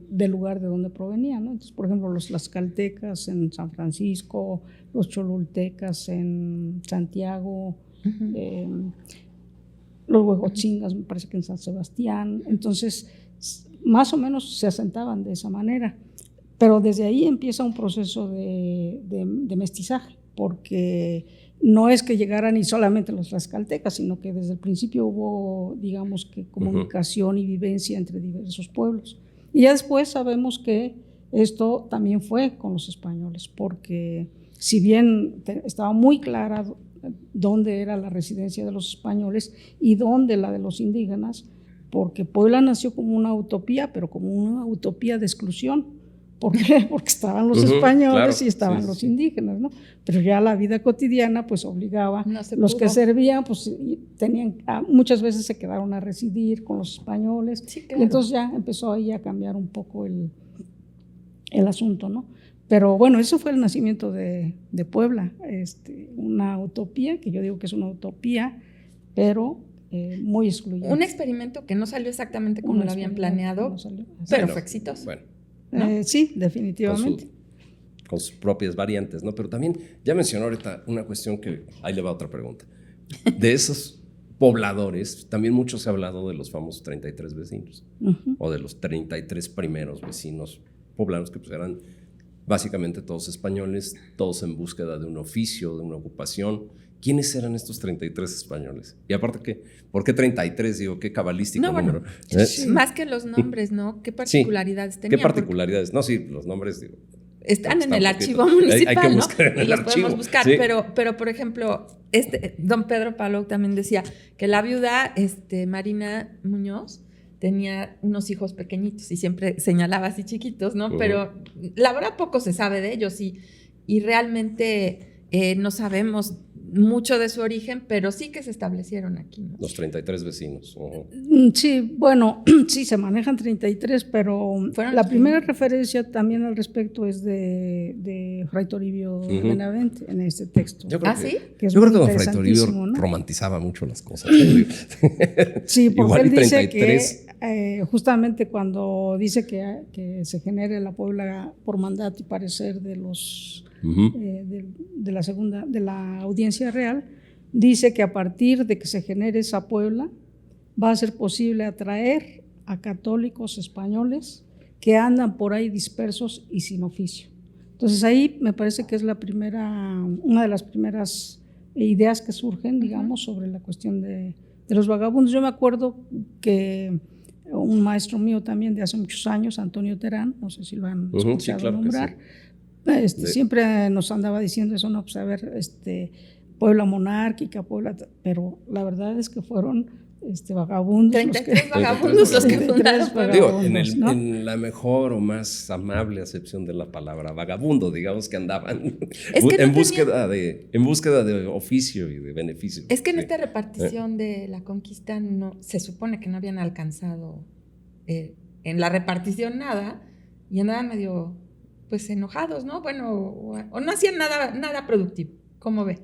del lugar de donde provenían, ¿no? Entonces, por ejemplo, los tlaxcaltecas en San Francisco, los cholultecas en Santiago, los huejotzingas me parece que en San Sebastián. Entonces, más o menos se asentaban de esa manera, pero desde ahí empieza un proceso de mestizaje, porque no es que llegaran y solamente los tlaxcaltecas, sino que desde el principio hubo, digamos, que comunicación y vivencia entre diversos pueblos. Y ya después sabemos que esto también fue con los españoles, porque si bien estaba muy clara dónde era la residencia de los españoles y dónde la de los indígenas, porque Puebla nació como una utopía, pero como una utopía de exclusión. ¿Por qué? Porque estaban los españoles y estaban los indígenas, ¿no? Pero ya la vida cotidiana pues obligaba, los que servían pues muchas veces se quedaron a residir con los españoles, y entonces ya empezó ahí a cambiar un poco el asunto, ¿no? Pero bueno, eso fue el nacimiento de Puebla, una utopía, que yo digo que es una utopía, pero muy excluyente. Un experimento que no salió exactamente como lo habían planeado, pero fue exitoso. Bueno. ¿No? Sí, definitivamente. Con sus propias variantes, ¿no? Pero también, ya mencionó ahorita una cuestión que, ahí le va otra pregunta. De esos pobladores, también mucho se ha hablado de los famosos 33 vecinos, o de los 33 primeros vecinos poblanos, que pues eran básicamente todos españoles, todos en búsqueda de un oficio, de una ocupación, ¿quiénes eran estos 33 españoles? Y aparte, ¿por qué 33? Digo, qué cabalístico número. Más que los nombres, ¿no? ¿Qué particularidades tenían? ¿Qué particularidades? No, sí, los nombres, digo. Están en el archivo municipal, hay que buscar, ¿no? Y los podemos buscar, sí. pero por ejemplo, don Pedro Palou también decía que la viuda Marina Muñoz tenía unos hijos pequeñitos y siempre señalaba así chiquitos, ¿no? Pero la verdad poco se sabe de ellos y realmente no sabemos mucho de su origen, pero sí que se establecieron aquí, ¿no? Los 33 vecinos. Sí, bueno, sí, se manejan 33, pero la primera referencia también al respecto es de Fray Toribio de Benavente en este texto. Yo creo ¿sí? Yo creo que don Fray Toribio, ¿no?, romantizaba mucho las cosas. Sí, porque igual él dice 33. que justamente cuando dice que se genere la Puebla por mandato y parecer de los de la audiencia real, dice que a partir de que se genere esa Puebla va a ser posible atraer a católicos españoles que andan por ahí dispersos y sin oficio. Entonces ahí me parece que es una de las primeras ideas que surgen, digamos, sobre la cuestión de los vagabundos. Yo me acuerdo que un maestro mío también de hace muchos años, Antonio Terán, no sé si lo han escuchado nombrar, siempre nos andaba diciendo eso, no, pues a ver, Puebla monárquica, Puebla, pero la verdad es que fueron vagabundos. 33 vagabundos los que fundaron. Digo, en la mejor o más amable acepción de la palabra, vagabundo, digamos que andaban en búsqueda de oficio y de beneficio. Es que en esta repartición de la conquista se supone que no habían alcanzado en la repartición nada y andaban medio pues enojados, ¿no? Bueno, o no hacían nada productivo. ¿Cómo ve?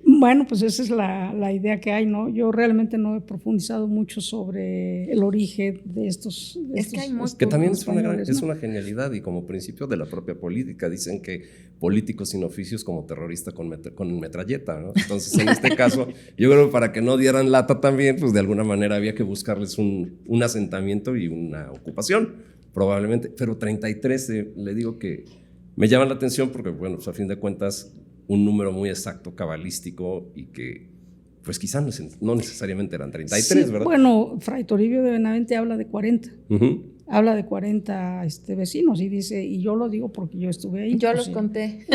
Bueno, pues esa es la idea que hay, ¿no? Yo realmente no he profundizado mucho sobre el origen de estos. Que hay muchos. Que también es una genialidad y como principio de la propia política. Dicen que políticos sin oficios como terrorista con metralleta, ¿no? Entonces, en este caso, yo creo que para que no dieran lata también, pues de alguna manera había que buscarles un asentamiento y una ocupación. Probablemente, pero 33, le digo que me llama la atención porque, bueno, pues a fin de cuentas, un número muy exacto, cabalístico y que, pues quizás no necesariamente eran 33, sí, ¿verdad? Bueno, Fray Toribio de Benavente habla de 40. Habla de 40 vecinos y dice, y yo lo digo porque yo estuve ahí. Yo los conté.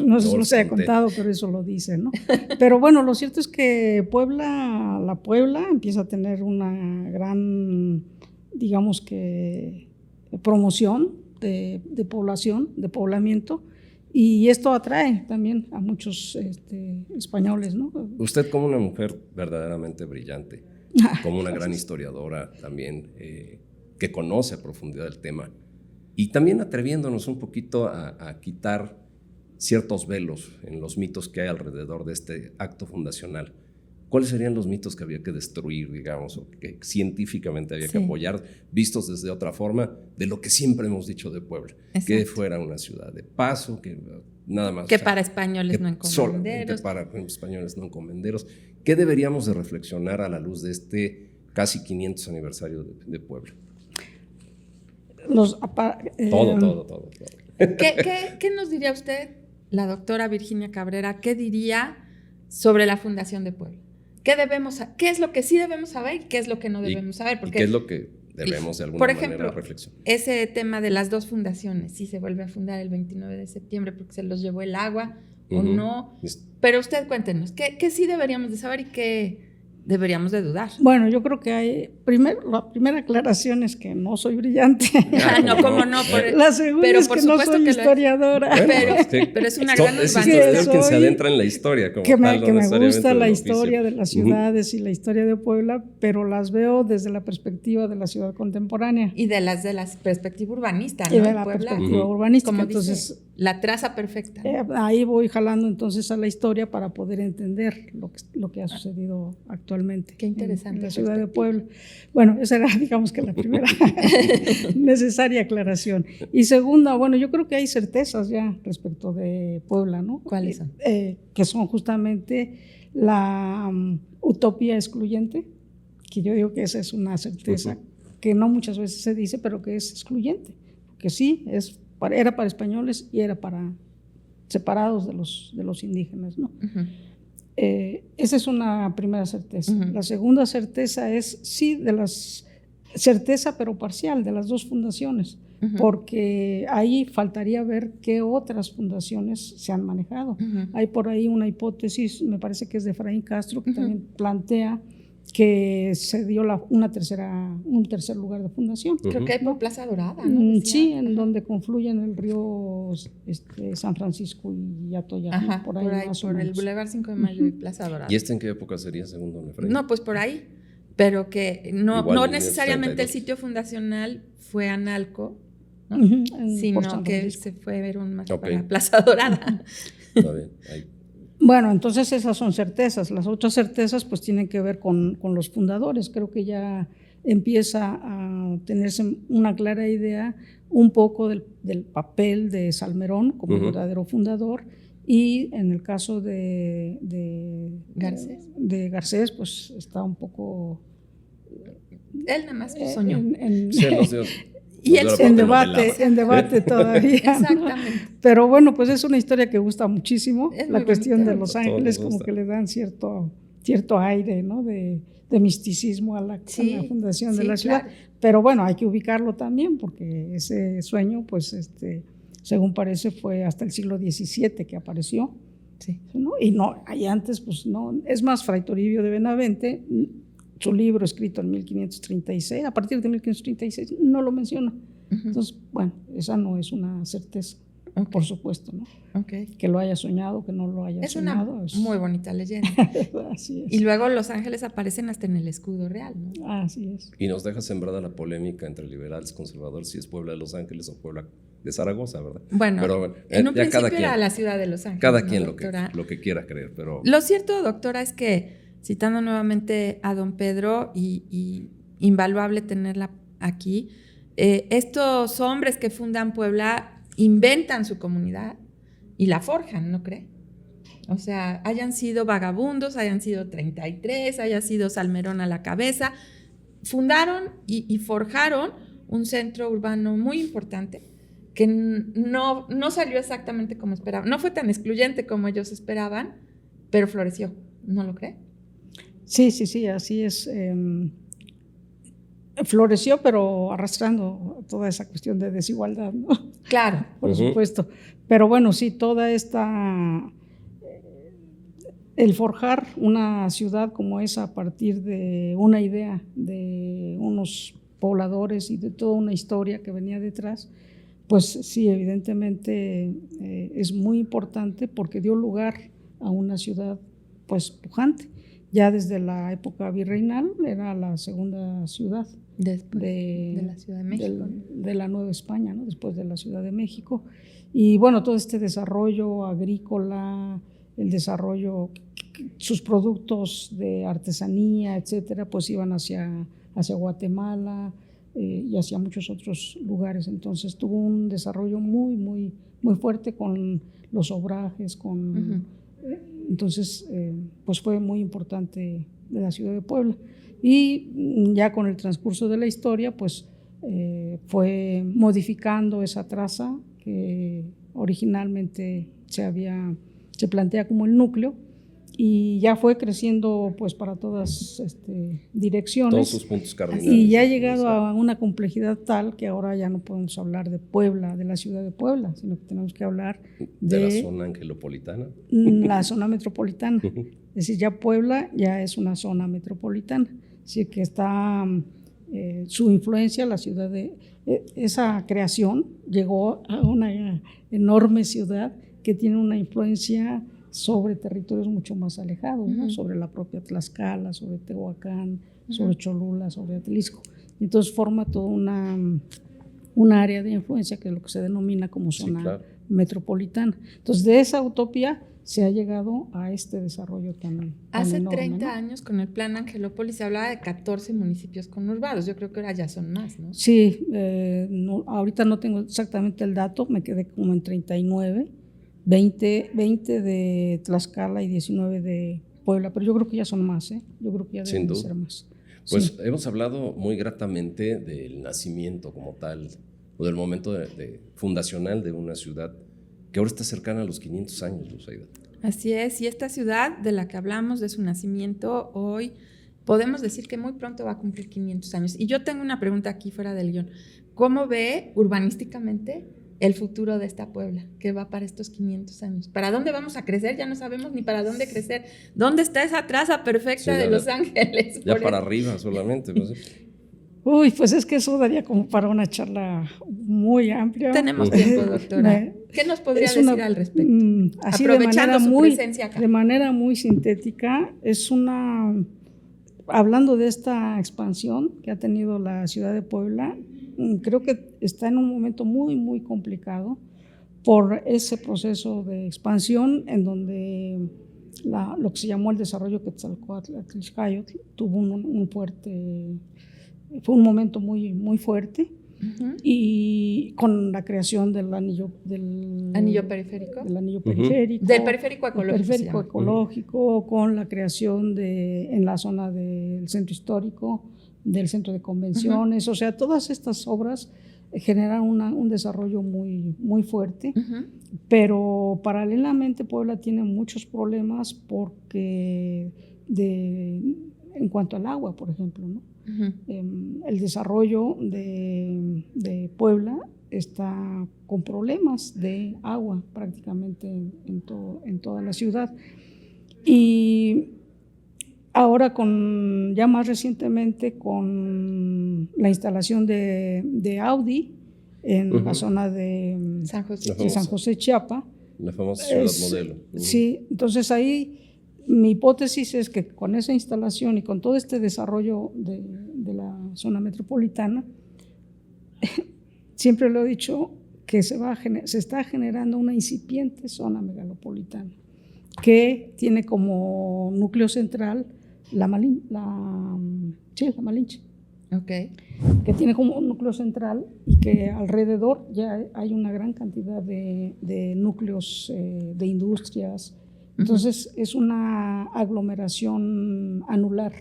No sé si los he contado, pero eso lo dice, ¿no? Pero bueno, lo cierto es que la Puebla empieza a tener una gran, digamos que, promoción de población, de poblamiento, y esto atrae también a muchos españoles, ¿no? Usted como una mujer verdaderamente brillante, como una gran historiadora también, que conoce a profundidad el tema, y también atreviéndonos un poquito a quitar ciertos velos en los mitos que hay alrededor de este acto fundacional. ¿Cuáles serían los mitos que había que destruir, digamos, o que científicamente había que apoyar, vistos desde otra forma, de lo que siempre hemos dicho de Puebla? Exacto. Que fuera una ciudad de paso, que nada más. Que para españoles no encomenderos. Para españoles no encomenderos. ¿Qué deberíamos de reflexionar a la luz de este casi 500 aniversario de Puebla? Todo. ¿Qué nos diría usted, la doctora Virginia Cabrera, qué diría sobre la fundación de Puebla? ¿Qué es lo que sí debemos saber y qué es lo que no debemos saber? Porque, ¿qué es lo que debemos de alguna manera reflexionar? Ese tema de las dos fundaciones, si se vuelve a fundar el 29 de septiembre porque se los llevó el agua o no. Pero usted cuéntenos, ¿qué sí deberíamos de saber y qué deberíamos de dudar? Bueno, yo creo que la primera aclaración es que no soy brillante. No, cómo no. La segunda es que no soy historiadora. Pero es una gran urbanidad. Es historiador quien se adentra en la historia. Que me gusta la historia de las ciudades y la historia de Puebla, pero las veo desde la perspectiva de la ciudad contemporánea. Y de la perspectiva urbanista, ¿no? Y de la perspectiva urbanística. Como entonces, dice, la traza perfecta, ¿no? Ahí voy jalando entonces a la historia para poder entender lo que ha sucedido actualmente. Qué interesante. En la ciudad de Puebla. Bueno, esa era, digamos que la primera necesaria aclaración. Y segunda, bueno, yo creo que hay certezas ya respecto de Puebla, ¿no? ¿Cuáles son? Que son justamente la utopía excluyente, que yo digo que esa es una certeza que no muchas veces se dice, pero que es excluyente, que sí, era para españoles y era para separados de los indígenas, ¿no? Esa es una primera certeza. Uh-huh. La segunda certeza es, sí, certeza pero parcial de las dos fundaciones, uh-huh, porque ahí faltaría ver qué otras fundaciones se han manejado. Uh-huh. Hay por ahí una hipótesis, me parece que es de Efraín Castro, que uh-huh, también plantea que se dio un tercer lugar de fundación. Uh-huh. Creo que hay por Plaza Dorada, ¿no? Sí, en uh-huh, donde confluyen el río San Francisco y Atoyac, uh-huh, por ahí más por el Boulevard 5 de Mayo, uh-huh, y Plaza Dorada. ¿Y en qué época sería, según don Efraín? No, pues por ahí, pero que no necesariamente el sitio fundacional fue Analco, ¿no? Uh-huh, sino que se fue a ver más para Plaza Dorada. Está bien, ahí. Bueno, entonces esas son certezas. Las otras certezas pues tienen que ver con los fundadores. Creo que ya empieza a tenerse una clara idea un poco del papel de Salmerón como uh-huh, verdadero fundador, y en el caso de Garcés pues está un poco... Él nada más soñó. Y en debate todavía. Exactamente. ¿No? Pero bueno, pues es una historia que gusta muchísimo. La cuestión de Los Ángeles como que le dan cierto aire, ¿no? de misticismo a la fundación de la ciudad. Claro. Pero bueno, hay que ubicarlo también porque ese sueño, pues según parece, fue hasta el siglo XVII que apareció. Sí. ¿No? Y antes, pues no. Es más, Fray Toribio de Benavente, su libro escrito en 1536, a partir de 1536, no lo menciona. Uh-huh. Entonces, bueno, esa no es una certeza, okay, por supuesto, ¿no? Okay. Que lo haya soñado, que no lo haya soñado. Es una muy bonita leyenda. Así es. Y luego Los Ángeles aparecen hasta en el escudo real, ¿no? Así es. Y nos deja sembrada la polémica entre liberales y conservadores, si es Puebla de Los Ángeles o Puebla de Zaragoza, ¿verdad? Bueno, pero, en un principio era la ciudad de Los Ángeles. Cada quien lo que quiera creer, pero... Lo cierto, doctora, es que citando nuevamente a don Pedro, y invaluable tenerla aquí, estos hombres que fundan Puebla inventan su comunidad y la forjan, ¿no cree? O sea, hayan sido vagabundos, hayan sido 33, haya sido Salmerón a la cabeza, fundaron y forjaron un centro urbano muy importante que no salió exactamente como esperaban, no fue tan excluyente como ellos esperaban, pero floreció, ¿no lo cree? Sí, así es. Floreció, pero arrastrando toda esa cuestión de desigualdad, ¿no? Claro. Por uh-huh, supuesto. Pero bueno, sí, toda esta... El forjar una ciudad como esa a partir de una idea de unos pobladores y de toda una historia que venía detrás, pues sí, evidentemente es muy importante porque dio lugar a una ciudad pues pujante. Ya desde la época virreinal era la segunda ciudad de la Ciudad de México, de la Nueva España, ¿no? Después de la Ciudad de México. Y bueno, todo este desarrollo agrícola, el desarrollo, sus productos de artesanía, etcétera, pues iban hacia Guatemala y hacia muchos otros lugares. Entonces tuvo un desarrollo muy, muy, muy fuerte con los obrajes, con... Uh-huh. Entonces, pues fue muy importante de la ciudad de Puebla. Y ya con el transcurso de la historia, pues fue modificando esa traza que originalmente se plantea como el núcleo, y ya fue creciendo pues para todas direcciones. Todos sus puntos cardinales. Y ya ha llegado a una complejidad tal que ahora ya no podemos hablar de Puebla, de la ciudad de Puebla, sino que tenemos que hablar de la zona angelopolitana. La zona metropolitana. Es decir, ya Puebla ya es una zona metropolitana. Así que está su influencia, la ciudad esa creación llegó a una enorme ciudad que tiene una influencia sobre territorios mucho más alejados, ¿no? Sobre la propia Tlaxcala, sobre Tehuacán, sobre Cholula, sobre Atlisco. Entonces forma toda una área de influencia que es lo que se denomina como zona metropolitana. Entonces de esa utopía se ha llegado a este desarrollo tan Hace enorme, 30 ¿no? años con el plan Angelópolis se hablaba de 14 municipios conurbados. Yo creo que ahora ya son más, ¿no? Sí, ahorita no tengo exactamente el dato, me quedé como en 39. 20 de Tlaxcala y 19 de Puebla, pero yo creo que ya son más, yo creo que ya deben ser más. Pues hemos hablado muy gratamente del nacimiento como tal, o del momento fundacional de una ciudad que ahora está cercana a los 500 años, Luzaida. Así es, y esta ciudad de la que hablamos, de su nacimiento, hoy podemos decir que muy pronto va a cumplir 500 años. Y yo tengo una pregunta aquí fuera del guión. ¿Cómo ve urbanísticamente el futuro de esta Puebla que va para estos 500 años? ¿Para dónde vamos a crecer? Ya no sabemos ni para dónde crecer. ¿Dónde está esa traza perfecta de Los Ángeles? Ya para arriba solamente. Pues. Uy, pues es que eso daría como para una charla muy amplia. Tenemos tiempo, doctora. ¿Qué nos podría decir al respecto? Así aprovechando su presencia acá. De manera muy sintética, hablando de esta expansión que ha tenido la ciudad de Puebla, creo que está en un momento muy, muy complicado por ese proceso de expansión en donde lo que se llamó el desarrollo Quetzalcóatl-Atlixcayotl tuvo fue un momento muy, muy fuerte. Uh-huh. Y con la creación del anillo periférico. Del anillo periférico. Del periférico ecológico. Del periférico ecológico, con la creación en la zona del centro histórico, del centro de convenciones. O sea, todas estas obras generan un desarrollo muy, muy fuerte. Pero paralelamente Puebla tiene muchos problemas porque en cuanto al agua, por ejemplo, ¿no? El desarrollo de Puebla está con problemas de agua prácticamente en toda la ciudad. Y ahora ya más recientemente con la instalación de Audi en la zona de San José, Chiapa. La famosa ciudad modelo. Sí, entonces ahí mi hipótesis es que con esa instalación y con todo este desarrollo de la zona metropolitana, siempre lo he dicho, que se está generando una incipiente zona megalopolitana que tiene como núcleo central la Malinche. Okay. Que tiene como núcleo central y que alrededor ya hay una gran cantidad de núcleos de industrias. Entonces es una aglomeración anular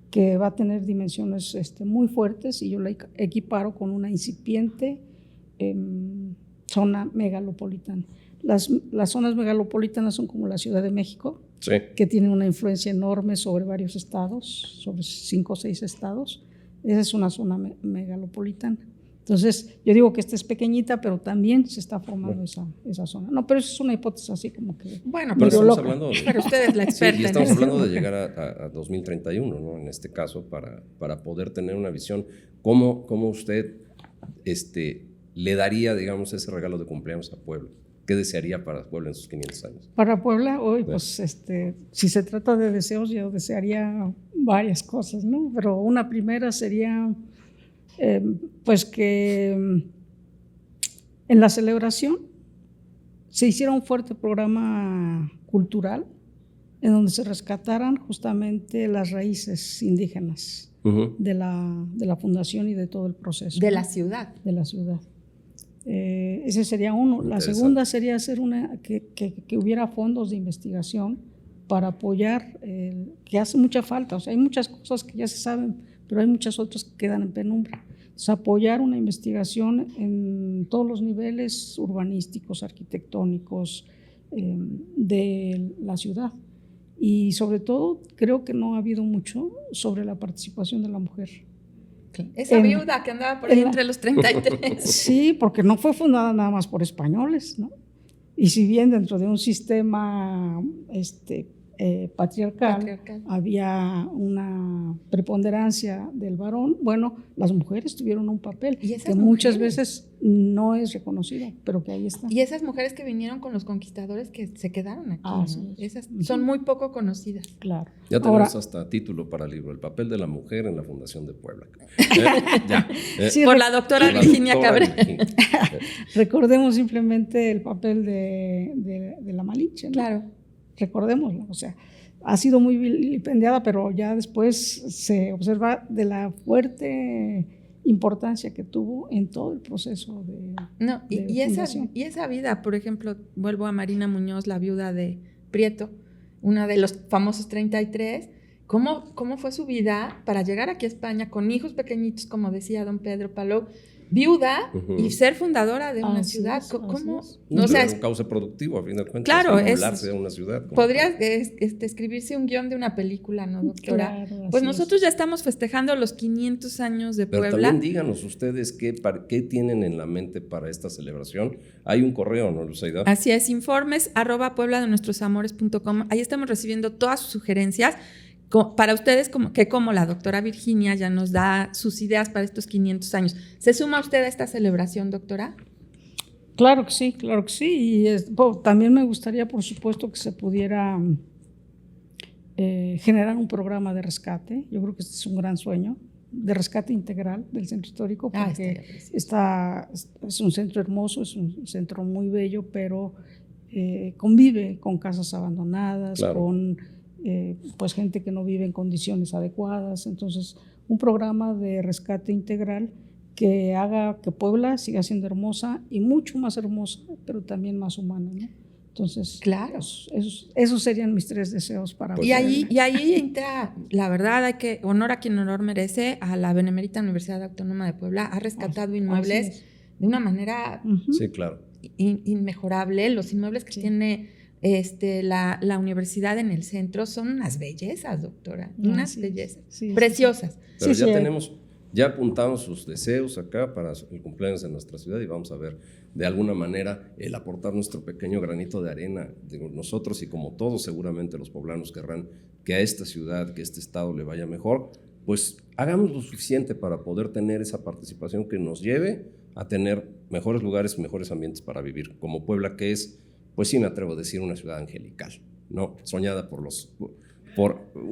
que va a tener dimensiones muy fuertes y yo la equiparo con una incipiente zona megalopolitana. Las zonas megalopolitanas son como la Ciudad de México, sí, que tiene una influencia enorme sobre varios estados, sobre 5 o 6 estados. Esa es una zona megalopolitana. Entonces, yo digo que esta es pequeñita, pero también se está formando esa zona. No, pero eso es una hipótesis así como que... Bueno, pero estamos hablando pero usted es la experta. Sí, y estamos hablando de llegar a 2031, ¿no? En este caso, para poder tener una visión. ¿Cómo usted le daría, digamos, ese regalo de cumpleaños a Puebla? ¿Qué desearía para Puebla en sus 500 años? Para Puebla, hoy, pues, si se trata de deseos, yo desearía varias cosas, ¿no? Pero una primera sería... pues que en la celebración se hiciera un fuerte programa cultural en donde se rescataran justamente las raíces indígenas de la fundación y de todo el proceso. De la ciudad. De la ciudad. Ese sería uno. La segunda sería hacer que hubiera fondos de investigación para apoyar, que hace mucha falta. O sea, hay muchas cosas que ya se saben, pero hay muchas otras que quedan en penumbra. Entonces, apoyar una investigación en todos los niveles urbanísticos, arquitectónicos de la ciudad. Y sobre todo, creo que no ha habido mucho sobre la participación de la mujer. Esa viuda que andaba por ahí entre los 33. Sí, porque no fue fundada nada más por españoles, ¿no? Y si bien dentro de un sistema patriarcal había una preponderancia del varón, bueno, las mujeres tuvieron un papel que muchas veces no es reconocido, pero que ahí está. Y esas mujeres que vinieron con los conquistadores que se quedaron aquí, ¿no? Esas son muy poco conocidas. Claro. Ya tenemos hasta título para el libro, El papel de la mujer en la fundación de Puebla. Sí, por la doctora Virginia Cabrera. Recordemos simplemente el papel de la Malinche, ¿no? Claro. Recordémoslo, o sea, ha sido muy vilipendiada, pero ya después se observa de la fuerte importancia que tuvo en todo el proceso de fundación. Y esa vida, por ejemplo, vuelvo a Marina Muñoz, la viuda de Prieto, una de los famosos 33, ¿cómo fue su vida para llegar aquí a España con hijos pequeñitos, como decía don Pedro Palou, viuda y ser fundadora de una ciudad. ¿Cómo? O sea, es un cauce productivo, a fin de cuentas. Claro, es una ciudad. Podría escribirse un guión de una película, ¿no, doctora? Claro, pues nosotros ya estamos festejando los 500 años de Puebla. Pero también díganos ustedes qué tienen en la mente para esta celebración. Hay un correo, ¿no, Luzaida? Así es, informes@puebladenuestrosamores.com. Ahí estamos recibiendo todas sus sugerencias. Para ustedes, como la doctora Virginia ya nos da sus ideas para estos 500 años. ¿Se suma usted a esta celebración, doctora? Claro que sí, claro que sí. Y también me gustaría, por supuesto, que se pudiera generar un programa de rescate. Yo creo que este es un gran sueño, de rescate integral del centro histórico, porque es un centro hermoso, es un centro muy bello, pero convive con casas abandonadas, claro, con pues gente que no vive en condiciones adecuadas. Entonces, un programa de rescate integral que haga que Puebla siga siendo hermosa y mucho más hermosa, pero también más humana, ¿no? Entonces, claro, esos serían mis 3 deseos para y ahí entra, la verdad, hay que honor a quien honor merece. A la Benemérita Universidad Autónoma de Puebla ha rescatado inmuebles de una manera sí, claro, inmejorable. Los inmuebles que tiene la universidad en el centro son unas bellezas, doctora, unas bellezas preciosas. Pero ya apuntamos sus deseos acá para el cumpleaños de nuestra ciudad y vamos a ver de alguna manera el aportar nuestro pequeño granito de arena de nosotros, y como todos seguramente los poblanos querrán que a esta ciudad, que a este estado le vaya mejor, pues hagamos lo suficiente para poder tener esa participación que nos lleve a tener mejores lugares, mejores ambientes para vivir, como Puebla, que es, pues sí me atrevo a decir, una ciudad angelical, ¿no? Soñada por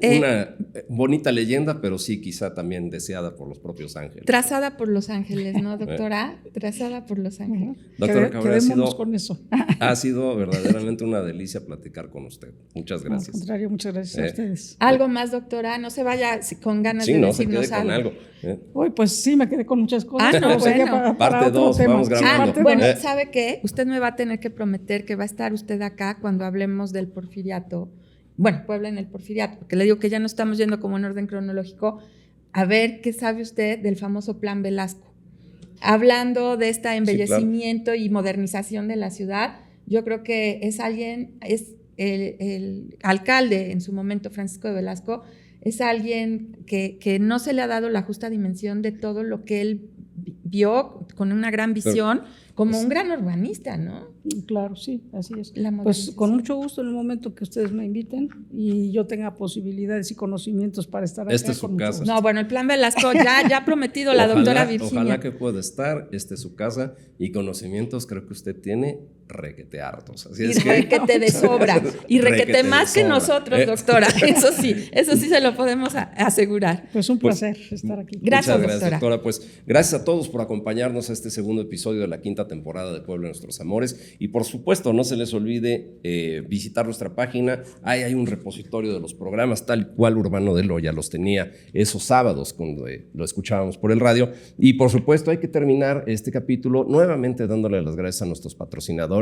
una bonita leyenda, pero sí quizá también deseada por los propios ángeles. Trazada por los ángeles, ¿no, doctora? Trazada por los ángeles. Doctora Cabrera, con eso. Ha sido verdaderamente una delicia platicar con usted. Muchas gracias. Al contrario, muchas gracias a ustedes. ¿Algo más, doctora? No se vaya con ganas de decirnos algo. Con algo. Uy, pues sí, me quedé con muchas cosas. Bueno. Parte 2, vamos grabando. Bueno, ¿sabe qué? Usted me va a tener que prometer que va a estar usted acá cuando hablemos del Porfiriato. Bueno, Puebla en el Porfiriato, porque le digo que ya no estamos yendo como en orden cronológico. A ver qué sabe usted del famoso Plan Velasco. Hablando de este embellecimiento y modernización de la ciudad, yo creo que es el alcalde en su momento, Francisco de Velasco, es alguien que no se le ha dado la justa dimensión de todo lo que él vio con una gran visión, como un gran urbanista, ¿no? Claro, sí, así es. Pues con mucho gusto en el momento que ustedes me inviten y yo tenga posibilidades y conocimientos para estar acá. Esta es su casa. No, bueno, el Plan Velasco ya ha prometido la doctora Virginia. Ojalá que pueda estar, esta es su casa, y conocimientos creo que usted tiene requete hartos. Así es requete de sobra. Y requete más que nosotros, doctora. Eso sí se lo podemos asegurar. Pues un placer estar aquí. Gracias, doctora. Pues gracias a todos por acompañarnos a este segundo episodio de la quinta temporada de Puebla de Nuestros Amores. Y por supuesto, no se les olvide visitar nuestra página. Ahí hay un repositorio de los programas, tal cual Urbano de Loya los tenía esos sábados cuando lo escuchábamos por el radio. Y por supuesto, hay que terminar este capítulo nuevamente dándole las gracias a nuestros patrocinadores,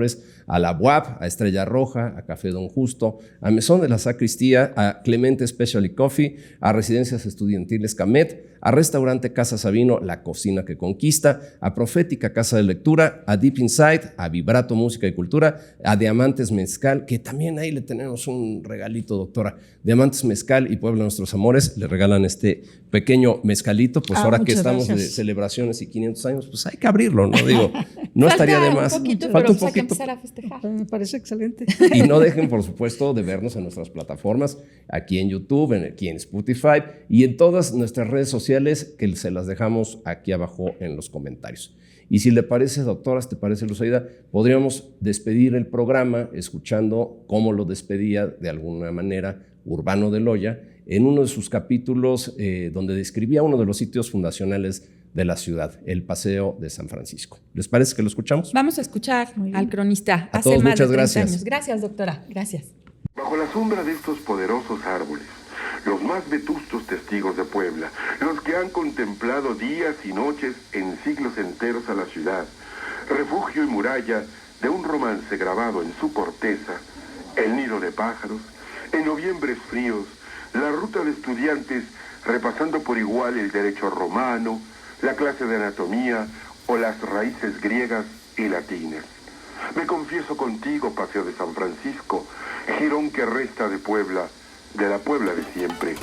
a la UAP, a Estrella Roja, a Café Don Justo, a Mesón de la Sacristía, a Clemente Specialty Coffee, a Residencias Estudiantiles Camet, a Restaurante Casa Sabino, La Cocina que Conquista, a Profética Casa de Lectura, a Deep Inside, a Vibrato Música y Cultura, a Diamantes Mezcal, que también ahí le tenemos un regalito, doctora. Diamantes Mezcal y Puebla Nuestros Amores le regalan este pequeño mezcalito, pues ahora que estamos de celebraciones y 500 años, pues hay que abrirlo, ¿no? Digo, no estaría de más. Falta un poquito. Hay que empezar a festejar. Me parece excelente. Y no dejen, por supuesto, de vernos en nuestras plataformas, aquí en YouTube, aquí en Spotify y en todas nuestras redes sociales, que se las dejamos aquí abajo en los comentarios. Y si le parece, doctora, ¿te parece, Luzaida? Podríamos despedir el programa escuchando cómo lo despedía de alguna manera Urbano de Loya en uno de sus capítulos donde describía uno de los sitios fundacionales de la ciudad, el Paseo de San Francisco. ¿Les parece que lo escuchamos? Vamos a escuchar al cronista. A todos, muchas gracias. Años. Gracias, doctora. Gracias. Bajo la sombra de estos poderosos árboles, los más vetustos testigos de Puebla, los que han contemplado días y noches en siglos enteros a la ciudad, refugio y muralla de un romance grabado en su corteza, el nido de pájaros, en noviembres fríos, la ruta de estudiantes repasando por igual el derecho romano, la clase de anatomía o las raíces griegas y latinas. Me confieso contigo, Paseo de San Francisco, jirón que resta de Puebla, de la Puebla de siempre.